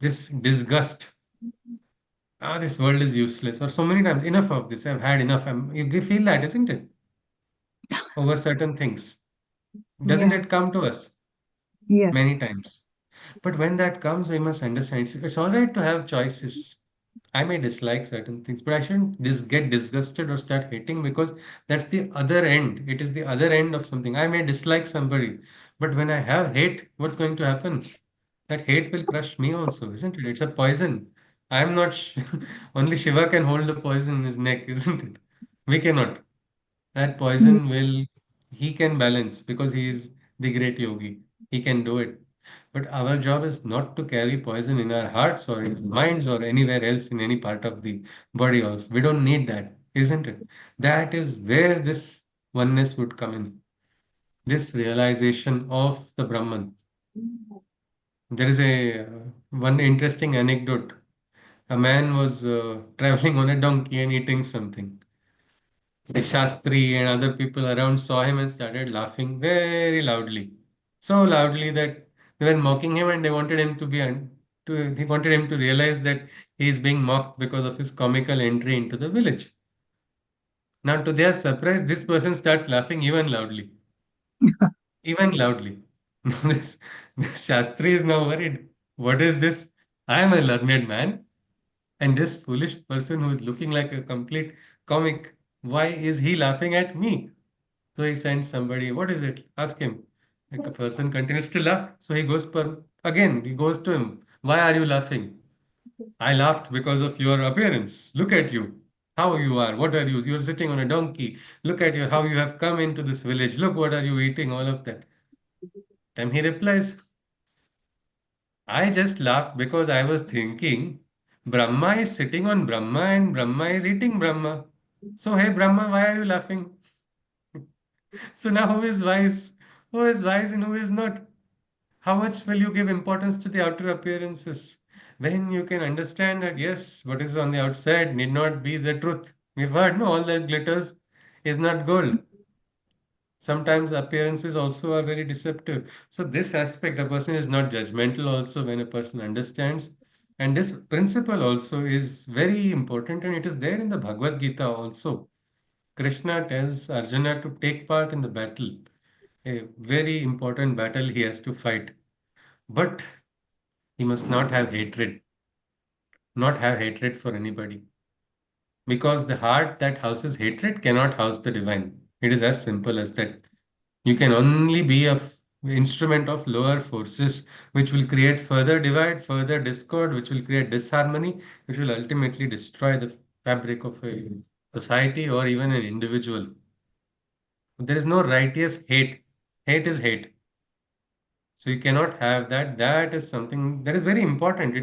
this disgust. Ah, this world is useless. Or so many times, enough of this. I've had enough. You feel that, isn't it? Over certain things. Doesn't Yeah. it come to us many Yes. times? But when that comes, we must understand it's all right to have choices. I may dislike certain things, but I shouldn't get disgusted or start hating, because that's the other end. It is the other end of something. I may dislike somebody, but when I have hate, what's going to happen? That hate will crush me also, isn't it? It's a poison. I'm not, only Shiva can hold the poison in his neck, isn't it? We cannot. That Mm. poison will, he can balance because he is the great yogi. He can do it. But our job is not to carry poison in our hearts or in our minds or anywhere else in any part of the body also. We don't need that, isn't it? That is where this oneness would come in. This realization of the Brahman. There is a one interesting anecdote. A man was traveling on a donkey and eating something. The Shastri and other people around saw him and started laughing very loudly. So loudly that they were mocking him, and they wanted him to they wanted him to realize that he is being mocked because of his comical entry into the village. Now, to their surprise, this person starts laughing even loudly. Even loudly. This, this Shastri is now worried. What is this? I am a learned man, and this foolish person who is looking like a complete comic, why is he laughing at me? So he sends somebody, what is it? Ask him. Like the person continues to laugh. So he goes per again, he goes to him. Why are you laughing? I laughed because of your appearance. Look at you. How you are. What are you? You're sitting on a donkey. Look at you, how you have come into this village. Look, what are you eating? All of that. Then he replies, I just laughed because I was thinking Brahma is sitting on Brahma and Brahma is eating Brahma. So, hey Brahma, why are you laughing? So now who is wise? Who is wise and who is not? How much will you give importance to the outer appearances? When you can understand that, yes, what is on the outside need not be the truth. We've heard, no, all that glitters is not gold. Sometimes appearances also are very deceptive. So this aspect, a person is not judgmental also when a person understands. And this principle also is very important, and it is there in the Bhagavad Gita also. Krishna tells Arjuna to take part in the battle, a very important battle he has to fight. But he must not have hatred, not have hatred for anybody. Because the heart that houses hatred cannot house the divine. It is as simple as that. You can only be a instrument of lower forces, which will create further divide, further discord, which will create disharmony, which will ultimately destroy the fabric of a society or even an individual. There is no righteous hate. Hate is hate. So you cannot have that. That is something that is very important.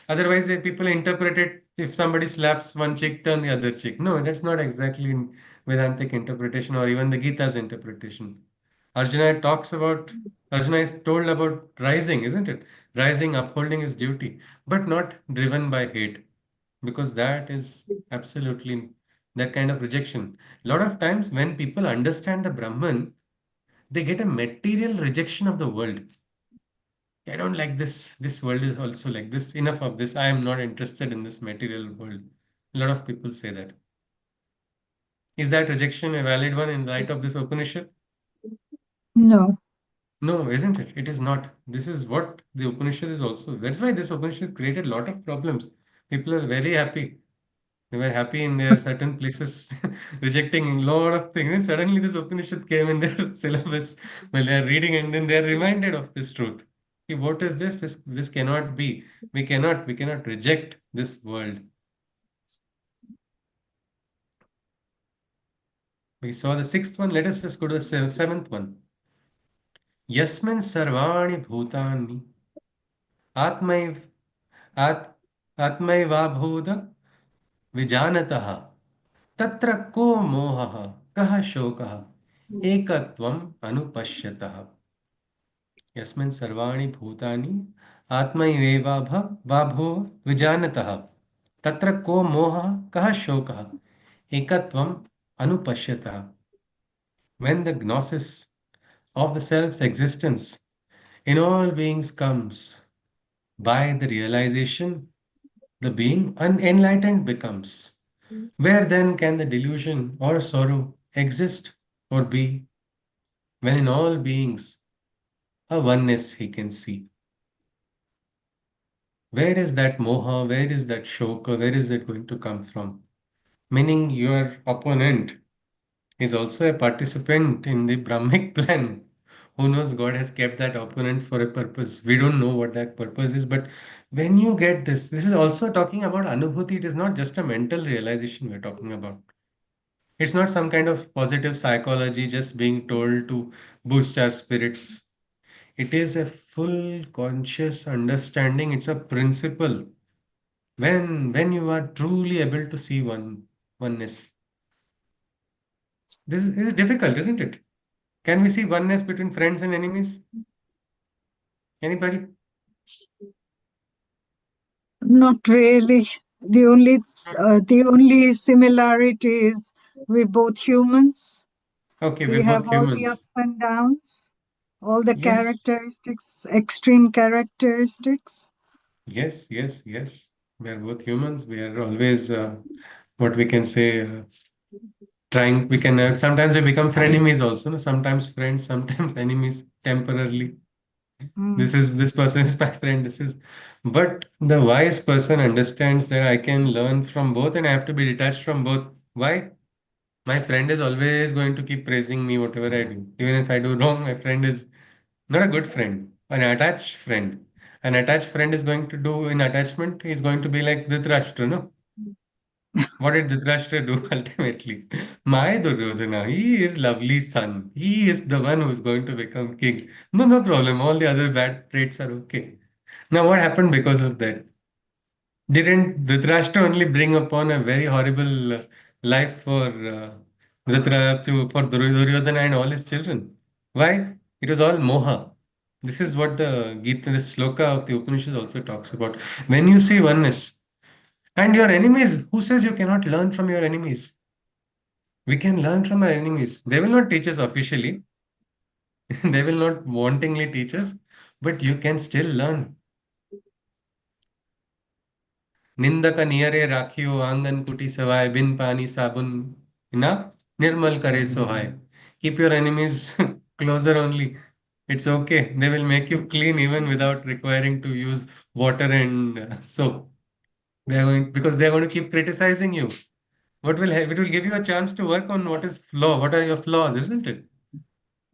Otherwise people interpret it. If somebody slaps one cheek, turn the other cheek. No, that's not exactly in Vedantic interpretation or even the Gita's interpretation. Arjuna talks about Arjuna is told about rising, isn't it? Rising, upholding his duty, but not driven by hate, because that is absolutely that kind of rejection. A lot of times when people understand the Brahman, they get a material rejection of the world. I don't like this. This world is also like this. Enough of this. I am not interested in this material world. A lot of people say that. Is that rejection a valid one in light of this Upanishad? No. No, isn't it? It is not. This is what the Upanishad is also. That's why this Upanishad created a lot of problems. People are very happy. They were happy in their certain places, rejecting a lot of things. And suddenly this Upanishad came in their syllabus while they are reading, and then they are reminded of this truth. Okay, what is this? This cannot be. We cannot reject this world. We saw the sixth one. Let us just go to the seventh one. Yasmin sarvani bhutani atmaiv at atmaivabhuda vijanatah तत्र को मोहः कः शोकः एकत्वम् अनुपश्यतः यस्मिन् सर्वाणि भूतानि आत्मैवेवाभो विजानतः तत्र को मोहः कः शोकः एकत्वम् अनुपश्यतः. When the gnosis of the self's existence in all beings comes, by the realization the being unenlightened becomes. Where then can the delusion or sorrow exist or be, when in all beings a oneness he can see? Where is that moha? Where is that shoka? Where is it going to come from? Meaning your opponent is also a participant in the Brahmic plan. Who knows, God has kept that opponent for a purpose. We don't know what that purpose is, but when you get this is also talking about anubhuti. It is not just a mental realization we're talking about. It's not some kind of positive psychology just being told to boost our spirits. It is a full conscious understanding. It's a principle. When you are truly able to see oneness. This is difficult, isn't it? Can we see oneness between friends and enemies? Anybody? Not really. The only similarity is we're both humans. Okay, We we're have both all the humans. ups and downs, all the Yes, characteristics, extreme characteristics. yes. We're both humans. We are always what we can say trying. We can sometimes we become frenemies also. No? Sometimes friends, sometimes enemies temporarily. Mm. This person is my friend. This is, but the wise person understands that I can learn from both and I have to be detached from both. Why? My friend is always going to keep praising me whatever I do. Even if I do wrong, my friend is not a good friend, an attached friend. An attached friend is going to do in attachment, he's going to be like Dhritarashtra, no? What did Dhritarashtra do ultimately? My Duryodhana, he is lovely son. He is the one who is going to become king. No problem. All the other bad traits are okay. Now, what happened because of that? Didn't Dhritarashtra only bring upon a very horrible life for for Duryodhana and all his children? Why? It was all moha. This is what the Gita, the sloka of the Upanishad also talks about. When you see oneness and your enemies, who says you cannot learn from your enemies? We can learn from our enemies. They will not teach us officially, they will not wantingly teach us, but you can still learn. निंदक नियरे राखियो आंगन कुटी सवाय बिन पानी साबुन ना निर्मल करे सोहाय. Keep your enemies closer only. It's okay. They will make you clean even without requiring to use water and soap. They are going because they are going to keep criticizing you. What will it will give you a chance to work on what is flaw. What are your flaws, isn't it?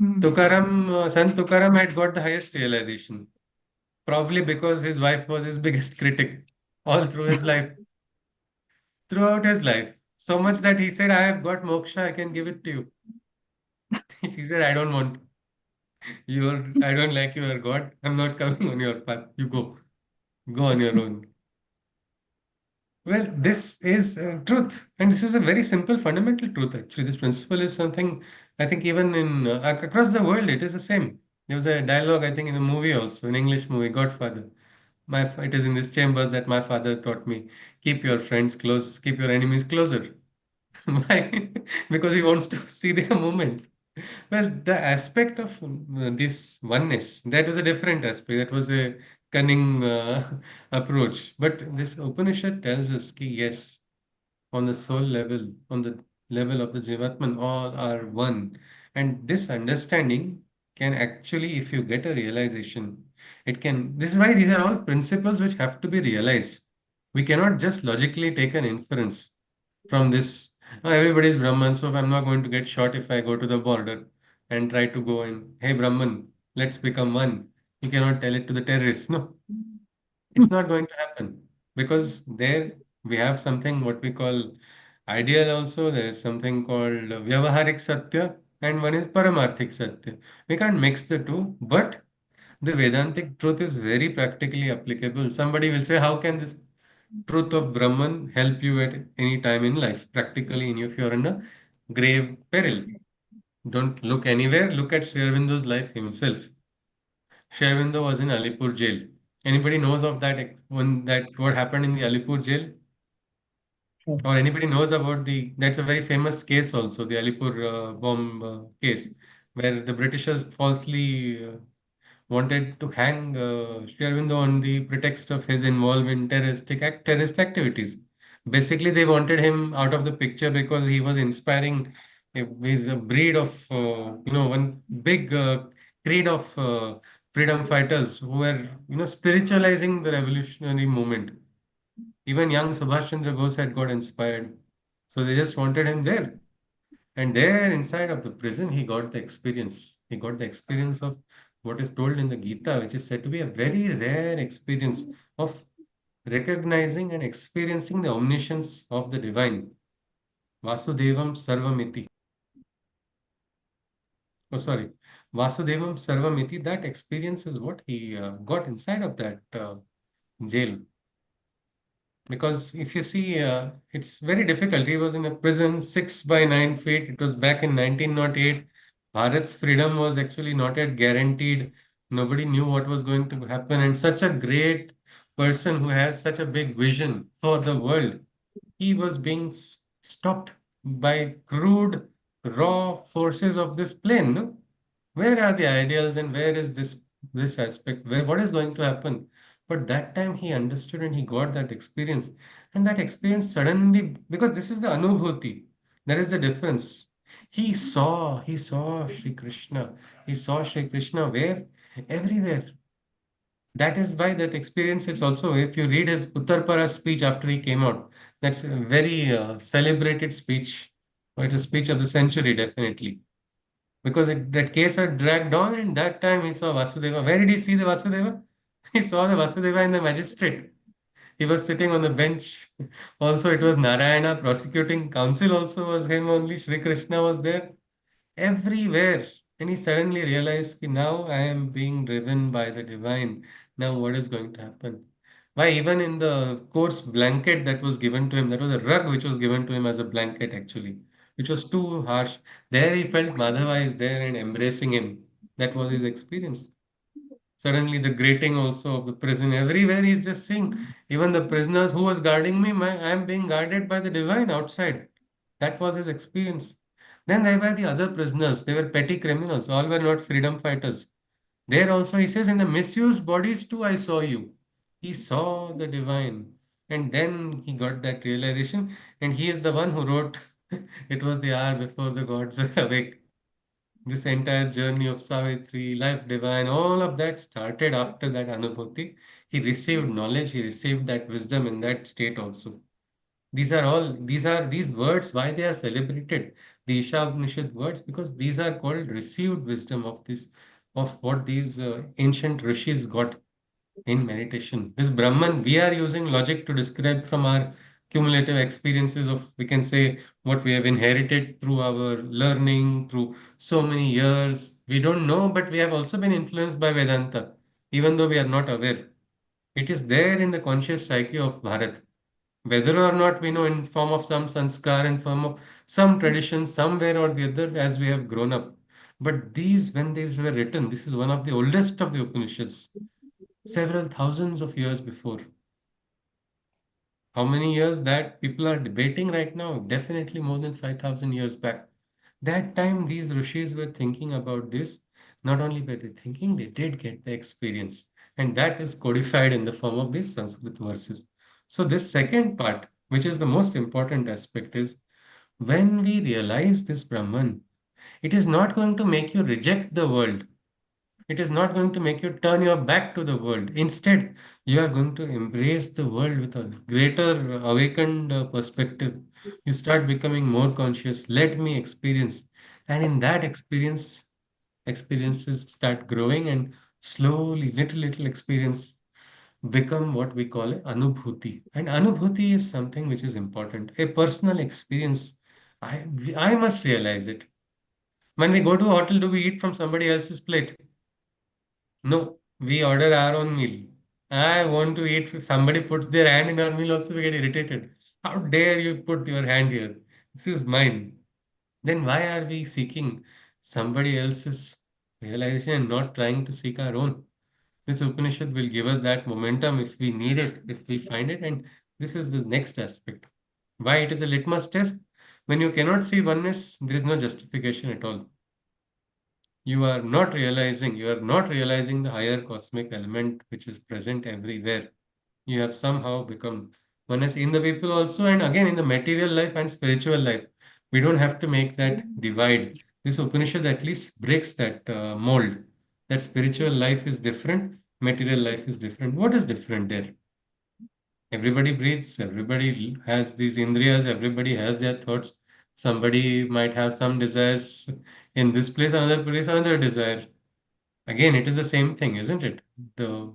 Mm. Sant Tukaram had got the highest realization, probably because his wife was his biggest critic all through his life. Throughout his life. So much that he said, I have got moksha, I can give it to you. He said, I don't want I don't like you, are God. I'm not coming on your path. You go. Go on your own. Well, this is truth. And this is a very simple, fundamental truth, actually. This principle is something, I think, even in across the world, it is the same. There was a dialogue, I think, in a movie also, an English movie, Godfather. It is in this chambers that my father taught me keep your friends close, keep your enemies closer. Why? Because he wants to see their movement. Well, the aspect of this oneness, that was a different aspect. That was a cunning approach. But this Upanishad tells us ki yes, on the soul level, on the level of the Jivatman, all are one. And this understanding can actually, if you get a realization, this is why these are all principles which have to be realized. We cannot just logically take an inference from this. "Oh, everybody is Brahman, so I'm not going to get shot if I go to the border and try to go and, hey, Brahman, let's become one." You cannot tell it to the terrorists. No, it's not going to happen because there we have something what we call ideal also, there is something called Vyavaharik Satya and one is Paramarthik Satya. We can't mix the two, but the Vedantic truth is very practically applicable. Somebody will say, how can this truth of Brahman help you at any time in life? Practically, if you're in a grave peril. Don't look anywhere, look at Sri Aurobindo's life himself. Sri Aurobindo was in Alipur jail. Anybody knows of that, when that what happened in the Alipur jail? Oh, Or anybody knows about that's a very famous case also, the Alipur bomb case, where the Britishers falsely wanted to hang Sri Aurobindo on the pretext of his involvement in terrorist activities. Basically, they wanted him out of the picture because he was inspiring his breed of, one big creed of freedom fighters who were, spiritualizing the revolutionary movement. Even young Subhash Chandra Bose had got inspired. So they just wanted him there. And there inside of the prison, he got the experience. He got the experience of what is told in the Gita, which is said to be a very rare experience of recognizing and experiencing the omniscience of the divine. Vasudevam Sarvamiti. Oh, sorry. Vasudevam Sarvamiti. That experience is what he got inside of that jail. Because if you see, it's very difficult. He was in a prison 6 by 9 feet. It was back in 1908. Bharat's freedom was actually not yet guaranteed. Nobody knew what was going to happen. And such a great person who has such a big vision for the world, he was being stopped by crude, raw forces of this plane. No? Where are the ideals and where is this aspect? Where what is going to happen? But that time he understood and he got that experience. And that experience suddenly, because this is the anubhuti, that is the difference. He saw Sri Krishna. He saw Sri Krishna where? Everywhere. That is why that experience is also, if you read his Uttarpara speech after he came out, that's a very celebrated speech. Or it's a speech of the century, definitely. Because that case had dragged on, and that time he saw Vasudeva. Where did he see the Vasudeva? He saw the Vasudeva in the magistrate. He was sitting on the bench. Also, it was Narayana, prosecuting counsel also was him only. Sri Krishna was there everywhere. And he suddenly realized, "Ki now I am being driven by the divine. Now what is going to happen? Why, even in the coarse blanket that was given to him, that was a rug which was given to him as a blanket actually, which was too harsh. There he felt Madhava is there and embracing him. That was his experience. Suddenly the grating also of the prison, everywhere he's just seeing. Even the prisoners who was guarding me, I am being guarded by the divine outside. That was his experience. Then there were the other prisoners. They were petty criminals. All were not freedom fighters. There also he says, in the misused bodies too, I saw you. He saw the divine. And then he got that realization. And he is the one who wrote, it was the hour before the gods were awake. This entire journey of Savitri, life divine, all of that started after that Anubhuti. He received knowledge, he received that wisdom in that state also. These words, why they are celebrated, the Isha Upanishad words, because these are called received wisdom of what these ancient rishis got in meditation. This Brahman, we are using logic to describe from our cumulative experiences of, we can say, what we have inherited through our learning, through so many years. We don't know, but we have also been influenced by Vedanta, even though we are not aware. It is there in the conscious psyche of Bharat. Whether or not we know in form of some sanskar, in form of some tradition, somewhere or the other, as we have grown up. But these, when these were written, this is one of the oldest of the Upanishads, several thousands of years before. How many years that people are debating right now? Definitely more than 5,000 years back. That time, these rishis were thinking about this. Not only were they thinking, they did get the experience. And that is codified in the form of these Sanskrit verses. So, this second part, which is the most important aspect, is when we realize this Brahman, it is not going to make you reject the world. It is not going to make you turn your back to the world. Instead, you are going to embrace the world with a greater awakened perspective. You start becoming more conscious. Let me experience. And in that experiences start growing and slowly, little experience. become what we call a anubhuti. And anubhuti is something which is important, a personal experience. I must realize it. When we go to a hotel, do we eat from somebody else's plate? No, we order our own meal. I want to eat. If somebody puts their hand in our meal, also we get irritated. How dare you put your hand here? This is mine. Then why are we seeking somebody else's realization and not trying to seek our own? This Upanishad will give us that momentum if we need it, if we find it. And this is the next aspect. Why it is a litmus test? When you cannot see oneness, there is no justification at all. You are not realizing the higher cosmic element which is present everywhere. You have somehow become oneness in the people also, and again in the material life and spiritual life. We don't have to make that divide. This Upanishad at least breaks that mold. That spiritual life is different, material life is different. What is different there? Everybody breathes, everybody has these indriyas, everybody has their thoughts. Somebody might have some desires in this place, another desire. Again, it is the same thing, isn't it? The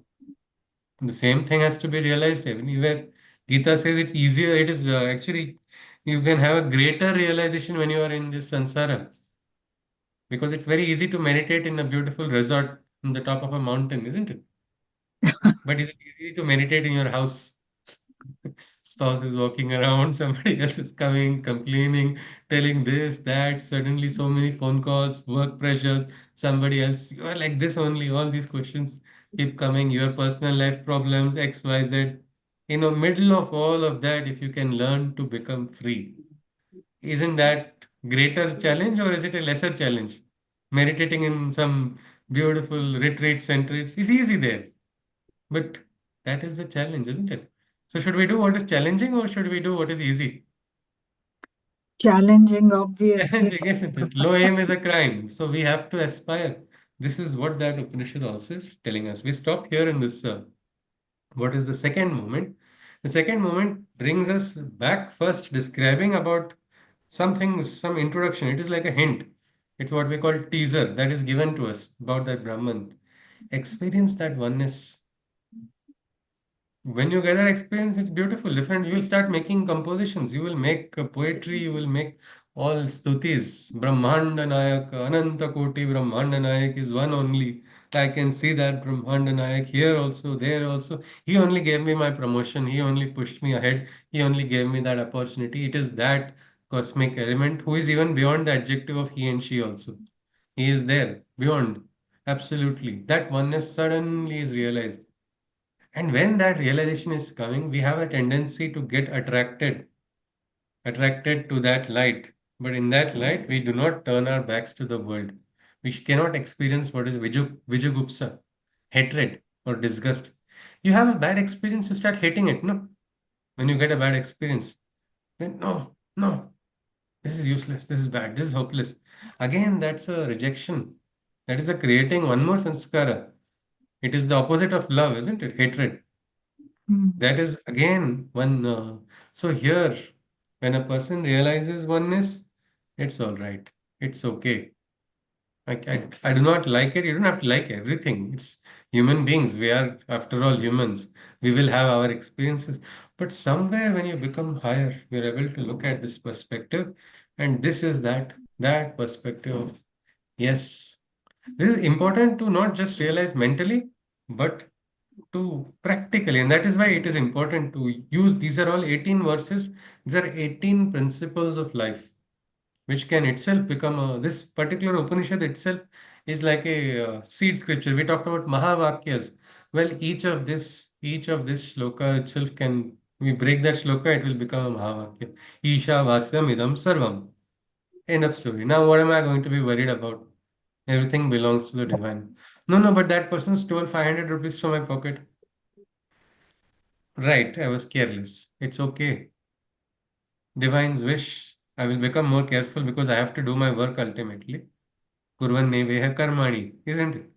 the same thing has to be realized everywhere. Gita says it's easier. It is actually you can have a greater realization when you are in this sansara because it's very easy to meditate in a beautiful resort on the top of a mountain, isn't it? But is it easy to meditate in your house? Spouse is walking around, somebody else is coming, complaining, telling this, that, suddenly so many phone calls, work pressures, somebody else, you are like this only, all these questions keep coming, your personal life problems, X, Y, Z. In the middle of all of that, if you can learn to become free, isn't that greater challenge or is it a lesser challenge? Meditating in some beautiful retreat center, it's easy there. But that is the challenge, isn't it? So should we do what is challenging or should we do what is easy? Challenging, obviously. Challenging, isn't it? Low aim is a crime. So we have to aspire. This is what that Upanishad also is telling us. We stop here in this. What is the second moment? The second moment brings us back first, describing about something, some introduction. It is like a hint. It's what we call teaser that is given to us about that Brahman. Experience that oneness. When you get that experience, it's beautiful, different. You will start making compositions. You will make poetry. You will make all stutis. Brahmanda Nayak, Ananta Koti Brahmanda Nayak is one only. I can see that Brahmanda Nayak here also, there also. He only gave me my promotion. He only pushed me ahead. He only gave me that opportunity. It is that cosmic element who is even beyond the adjective of he and she also. He is there, beyond. Absolutely. That oneness suddenly is realized. And when that realization is coming, we have a tendency to get attracted to that light. But in that light, we do not turn our backs to the world. We cannot experience what is vijugupsa, hatred or disgust. You have a bad experience, you start hating it, no? When you get a bad experience, then no, no, this is useless, this is bad, this is hopeless. Again, that's a rejection. That is a creating one more sanskara. It is the opposite of love, isn't it? Hatred. Hmm. That is again one. So here, when a person realizes oneness, it's all right. It's okay. I do not like it. You don't have to like everything. It's human beings. We are, after all, humans. We will have our experiences. But somewhere when you become higher, you're able to look at this perspective. And this is that perspective of, yes, this is important to not just realize mentally, but to practically, and that is why it is important to use, these are all 18 verses, these are 18 principles of life which can itself become this particular Upanishad itself is like a seed scripture. We talked about mahavakyas. Well, each of this shloka itself can, we break that shloka, it will become a mahavakya. Isha vasyam idam sarvam. End of story. Now what am I going to be worried about? Everything belongs to the divine. No, no, but that person stole 500 rupees from my pocket. Right, I was careless. It's okay. Divine's wish. I will become more careful because I have to do my work ultimately. Kurvan neveha karmani, isn't it?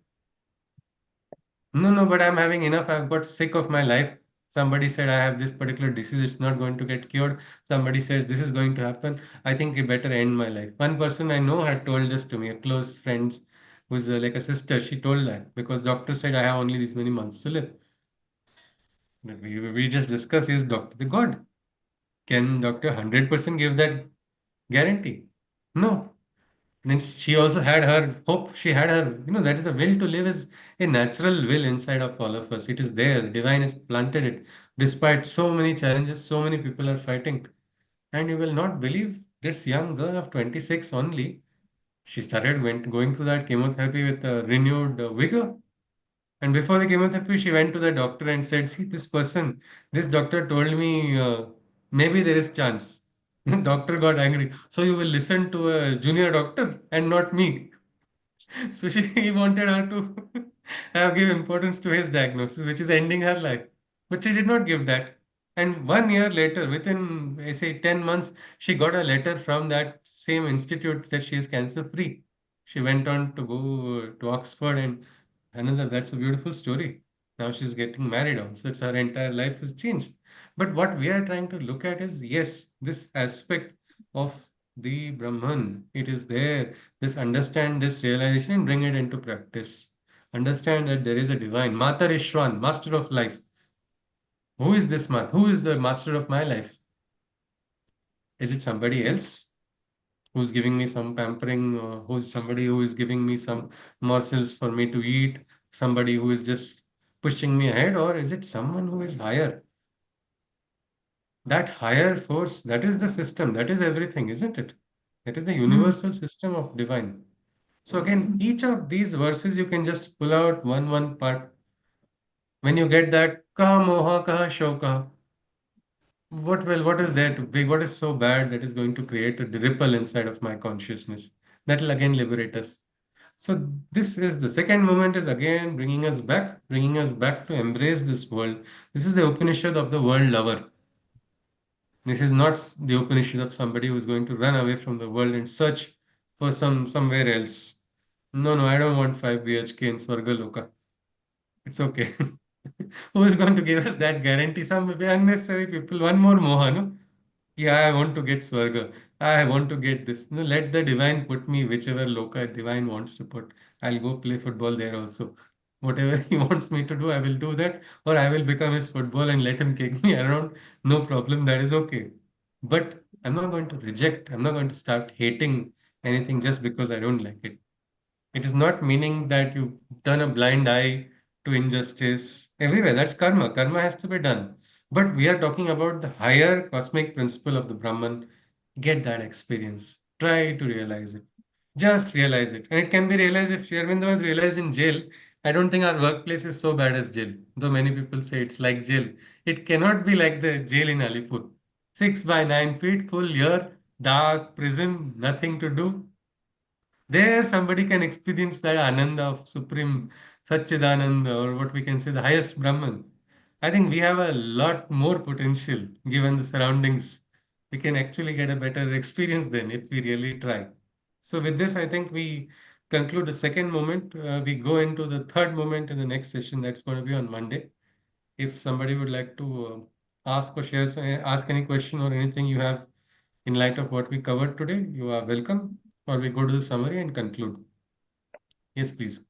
No, no, but I'm having enough. I've got sick of my life. Somebody said I have this particular disease, it's not going to get cured. Somebody says this is going to happen. I think it better end my life. One person I know had told this to me, a close friend who's like a sister. She told that because doctor said I have only this many months to live. that we just discussed, is doctor the God? Can doctor 100% give that guarantee? No. Then she also had her hope. She had her, that is a will to live is a natural will inside of all of us. It is there. The divine has planted it. Despite so many challenges, so many people are fighting. And you will not believe this young girl of 26 only. She started going through that chemotherapy with a renewed vigor. And before the chemotherapy, she went to the doctor and said, "See, this doctor told me maybe there is chance." The doctor got angry. So you will listen to a junior doctor and not me. So he wanted her to have give importance to his diagnosis, which is ending her life. But she did not give that. And 1 year later, within, I say, 10 months, she got a letter from that same institute that she is cancer free. She went on to go to Oxford, and that's a beautiful story. Now she's getting married also. It's her entire life has changed. But what we are trying to look at is, yes, this aspect of the Brahman. It is there. This understand this realization and bring it into practice. Understand that there is a divine. Matar Ishwan, master of life. Who is this man? Who is the master of my life? Is it somebody else who's giving me some pampering? Who's somebody who is giving me some morsels for me to eat? Somebody who is just pushing me ahead? Or is it someone who is higher? That higher force, that is the system, that is everything, isn't it? That is the Mm. universal system of divine. So again, each of these verses you can just pull out one part. When you get that kaha moha kaha shoka, what is there to be? What is so bad that is going to create a ripple inside of my consciousness? That will again liberate us. So this is the second moment is again bringing us back to embrace this world. This is the Upanishad of the world lover. This is not the Upanishad of somebody who is going to run away from the world and search for somewhere else. No, no, I don't want 5 BHK in Swargaloka. It's okay. Who is going to give us that guarantee? Some maybe unnecessary people. One more moha, no? Yeah, I want to get Swarga. I want to get this. No, let the divine put me whichever loka divine wants to put. I'll go play football there also. Whatever he wants me to do, I will do that. Or I will become his football and let him kick me around. No problem. That is okay. But I'm not going to reject. I'm not going to start hating anything just because I don't like it. It is not meaning that you turn a blind eye to injustice everywhere. That's karma. Karma has to be done. But we are talking about the higher cosmic principle of the Brahman. Get that experience. Try to realize it. Just realize it. And it can be realized if Sri Aurobindo was realized in jail. I don't think our workplace is so bad as jail. Though many people say it's like jail. It cannot be like the jail in Alipur. 6 by 9 feet, full year, dark prison, nothing to do. There, somebody can experience that Ananda of Supreme Satchidananda, or what we can say, the highest Brahman. I think we have a lot more potential given the surroundings. We can actually get a better experience then if we really try. So, with this, I think we conclude the second moment. We go into the third moment in the next session that's going to be on Monday. If somebody would like to ask or share, ask any question or anything you have in light of what we covered today, you are welcome. Or we go to the summary and conclude. Yes, please.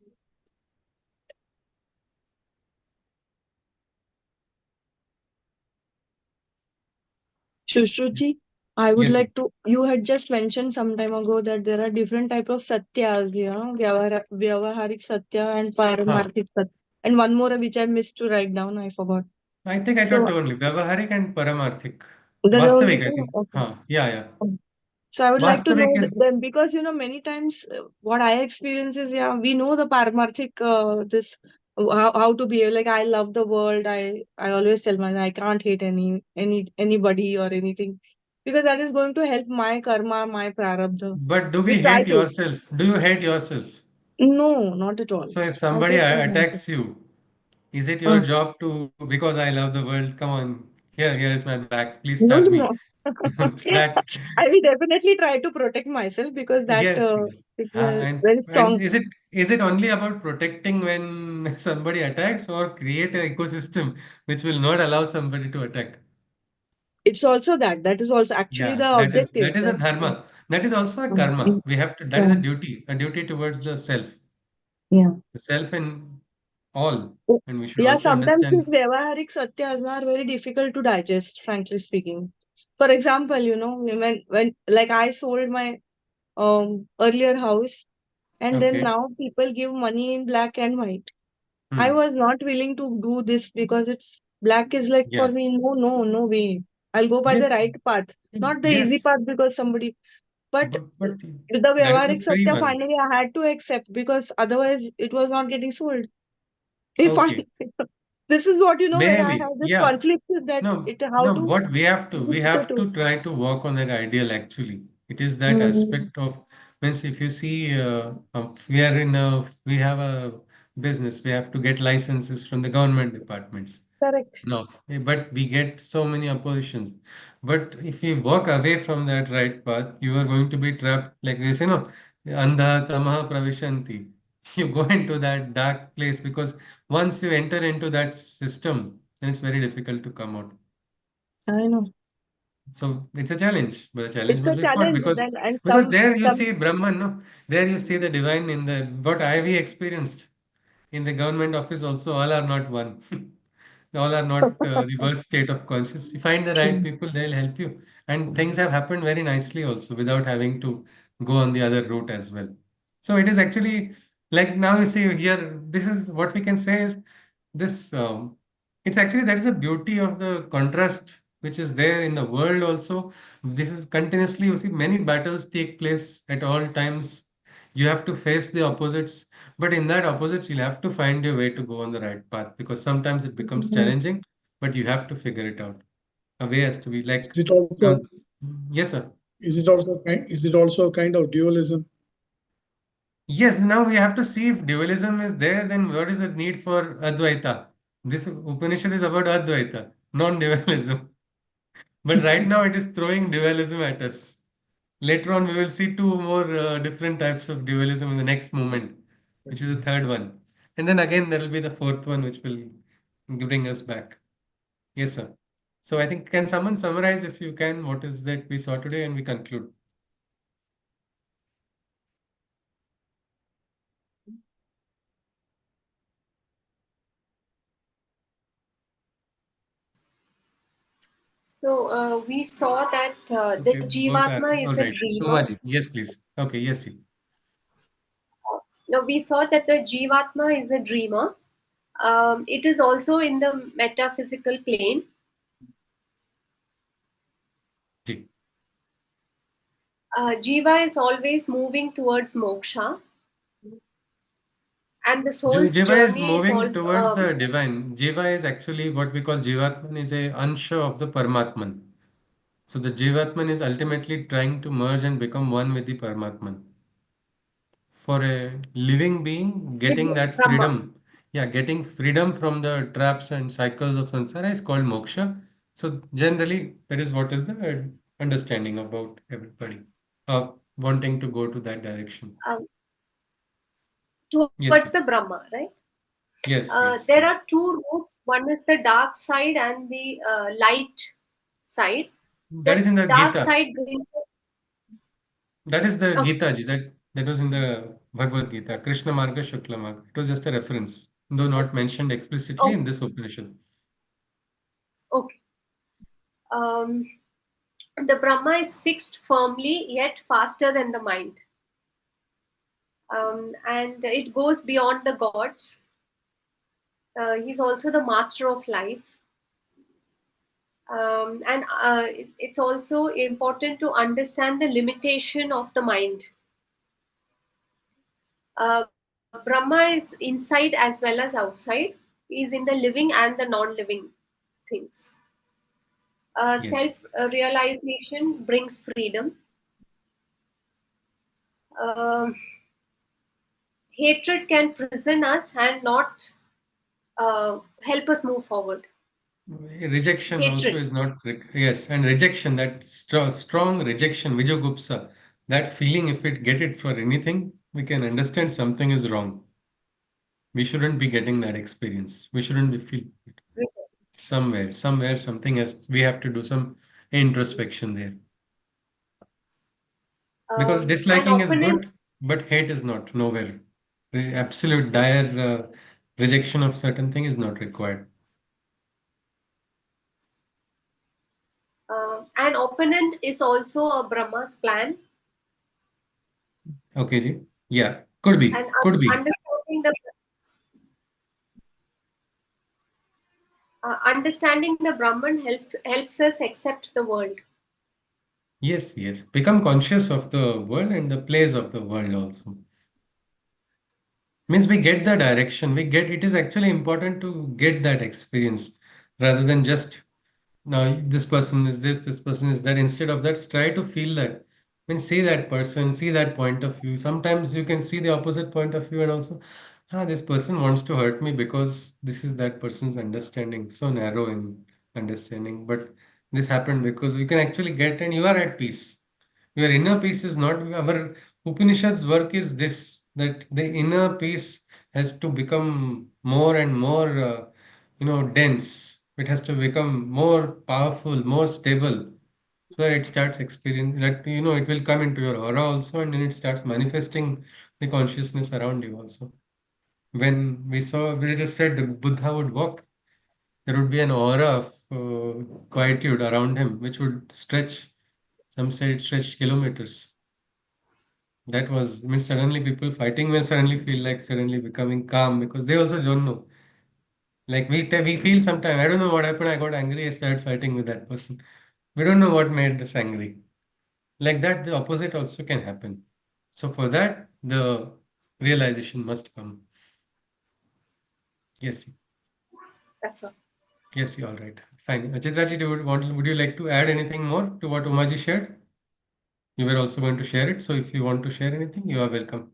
Shushruti, I would Yes, yes. like to. You had just mentioned some time ago that there are different type of satyas, Vyavaharik satya and Huh. Paramarthik satya, and one more which I missed to write down. I forgot. I think I told So you only Vyavaharik and Paramarthik. that is only Vastavik, I two. think. Okay. Huh. Yeah, yeah. So I would like to Vastavik know is, them because many times what I experience is we know the Paramarthik this how to behave. Like I love the world. I always tell my I can't hate anybody or anything because that is going to help my karma, my prarabdha. but do We we try hate to. yourself? Do you hate yourself? No, not at all. So if I somebody just don't want to. attacks you, is it your Uh, job to, because I love the world, come on, here is my back, please no, stab no, me. no. That, I will definitely try to protect myself because that yes, yes. is And very strong. is it only about protecting when somebody attacks, or create an ecosystem which will not allow somebody to attack? It's also that is also actually Yeah, the objective. that is a dharma. That is also a Mm, karma. mm, We have to, that is yeah, a duty towards the self. yeah. The self and all, Oh, and we should yeah, also sometimes these understand. Vyavaharik Satyas are very difficult to digest, frankly speaking. For example, when like I sold my earlier house, and then Okay. now people give money in black and white. I Hmm. was not willing to do this because it's black is like for Yeah. me, no, no, no way. I'll go by the Yes. right path, not the easy Yes. path because somebody. But But with the that is a Vyavaharik free Satya, one. finally I had to accept because otherwise it was not getting sold. If I Okay. this is what where I Maybe. have this Yeah. conflict with that No, it how no, to what we mix the have two. to try to work on that ideal actually. It is that Mm, aspect of, means if you see, we are in a, we have a business, we have to get licenses from the government departments. correct. No, but we get so many oppositions. But if you walk away from that right path, you are going to be trapped like this, andha tamaha pravishanti. You go into that dark place because once you enter into that system, then it's very difficult to come out. I know. So it's a challenge, but the challenge It's a must be fought challenge because then and there you some see Brahman, no? There you see the divine in the what I we experienced in the government office also, all are not one. All are not the worst state of conscious. You find the right Mm, people, they'll help you. And things have happened very nicely also without having to go on the other route as well. So it is actually like now you see here, this is what we can say is this it's actually that is the beauty of the contrast which is there in the world also. This is continuously, you see, many battles take place at all times. You have to face the opposites, but in that opposites, you'll have to find your way to go on the right path because sometimes it becomes mm. challenging, but you have to figure it out. A way has to be like, Is it uh, also yes, sir. is it also a kind of dualism? Yes, now we have to see if dualism is there, then what is the need for Advaita? This Upanishad is about Advaita, non-dualism. But right now it is throwing dualism at us. Later on, we will see two more different types of dualism in the next moment, which is the third one. And then again, there will be the fourth one, which will bring us back. Yes, sir. So I think, can someone summarize, if you can, what is that we saw today and we conclude? So we saw that the Okay, both are Jivatma all is a right. dreamer. Umaji, yes, please. Okay, yes, ji. Now we saw that the Jivatma is a dreamer. It is also in the metaphysical plane. Ji. Jiva is always moving towards moksha, and the soul's Jiva is journey is all. moving towards the divine. Jiva is actually what we call Jivatman, is a ansha of the Paramatman. So the Jivatman is ultimately trying to merge and become one with the Paramatman. For a living being, With getting that Brahma. freedom, yeah, getting freedom from the traps and cycles of samsara is called moksha. So generally, that is what is the understanding about everybody wanting to go to that direction. Um, Yes, towards sir. the Brahma, right? Yes, yes, There yes. are two routes. One is the dark side and the light side. That The is in the dark Gita. side brings. That is the Okay, Gita ji. That was in the Bhagavad Gita. Krishna Marga, Shukla Marga. It was just a reference, though not mentioned explicitly in okay, this Upanishad. okay. Um, the Brahma is fixed firmly yet faster than the mind, and it goes beyond the gods. He's also the master of life. And it's also important to understand the limitation of the mind. Brahma is inside as well as outside. He is in the living and the non-living things. Self Yes. realization brings freedom. Um, Hatred can prison us and not help us move forward. Rejection also Hatred. is not, yes, and rejection, that strong rejection, Vijagupsa, that feeling, if we get it for anything, we can understand something is wrong. We shouldn't be getting that experience. We shouldn't be feel somewhere, something has, we have to do some introspection there. Because And disliking is opponents. good, but hate is not, nowhere. Absolute dire rejection of certain thing is not required. An opponent is also a Brahma's plan, Okay, ji. Yeah, could and be, could be. understanding the Brahman helps us accept the world. Yes, yes. Become conscious of the world and the place of the world also. Means we get the direction. We get it is actually important to get that experience rather than just now this person is this person is that. Instead of that, try to feel that. I mean, see that person, see that point of view. Sometimes you can see the opposite point of view and also, this person wants to hurt me because this is that person's understanding, so narrow in understanding. But this happened because we can actually get and you are at peace. Your inner peace is not our Upanishad's work is this that the inner peace has to become more and more dense. It has to become more powerful, more stable. So that it starts experiencing that it will come into your aura also, and then it starts manifesting the consciousness around you also. When we just said the Buddha would walk, there would be an aura of quietude around him, which would stretch. Some say it stretched kilometers. That was, I mean, suddenly people fighting will suddenly feel like suddenly becoming calm because they also don't know. Like we feel sometimes, I don't know what happened. I got angry. I started fighting with that person. We don't know what made us angry. Like that, the opposite also can happen. So for that, the realization must come. Yes, That's all. yes, you're all right. Fine. Chitraji, would you like to add anything more to what Umaji shared? You were also going to share it. So if you want to share anything, you are welcome.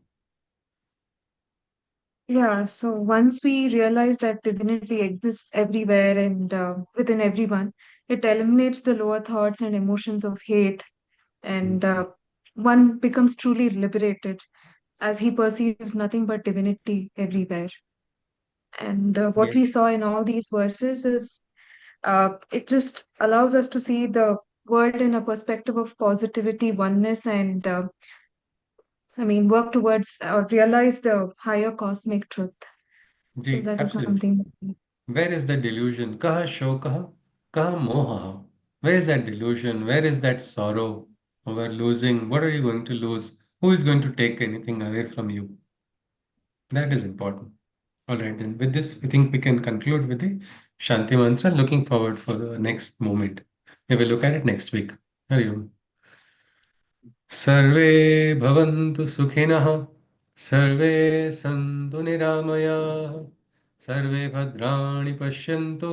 Yeah, so once we realize that divinity exists everywhere and within everyone, it eliminates the lower thoughts and emotions of hate, and one becomes truly liberated as he perceives nothing but divinity everywhere. And what we Yes. saw in all these verses is it just allows us to see the world in a perspective of positivity, oneness, and work towards or realize the higher cosmic truth. So Ji, that is absolutely. something. Where is the delusion? Kaha shokah, kaha moha. Where is that delusion? Where is that sorrow over losing? What are you going to lose? Who is going to take anything away from you? That is important. All right, then. With this, I think we can conclude with the Shanti Mantra. Looking forward for the next moment. We will look at it next week. Hari Om. सर्वे भवन्तु सुखिनः सर्वे सन्तु निरामयाः सर्वे भद्राणि पश्यन्तु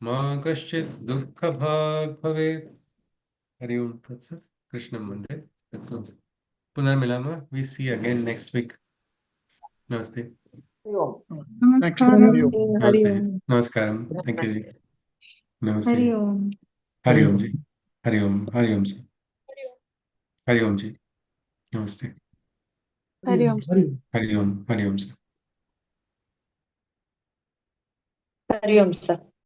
मा कश्चित् दुःखभाग् भवेत् हरि ओम तत्सत् कृष्णं वन्दे तत्तु पुनर्मिलामः we see again next week namaste Thank you. Namaskaram. Hari Om. Namaste, Hari namaste ji Om. Namaskaram thank you ji Namaste. Namaste Hari ji Om. Hari Hari Om Om. Ji Hari Om Hari Om sir Hari Om ji namaste Hari Om. Hari Om sir Hari Om, sir.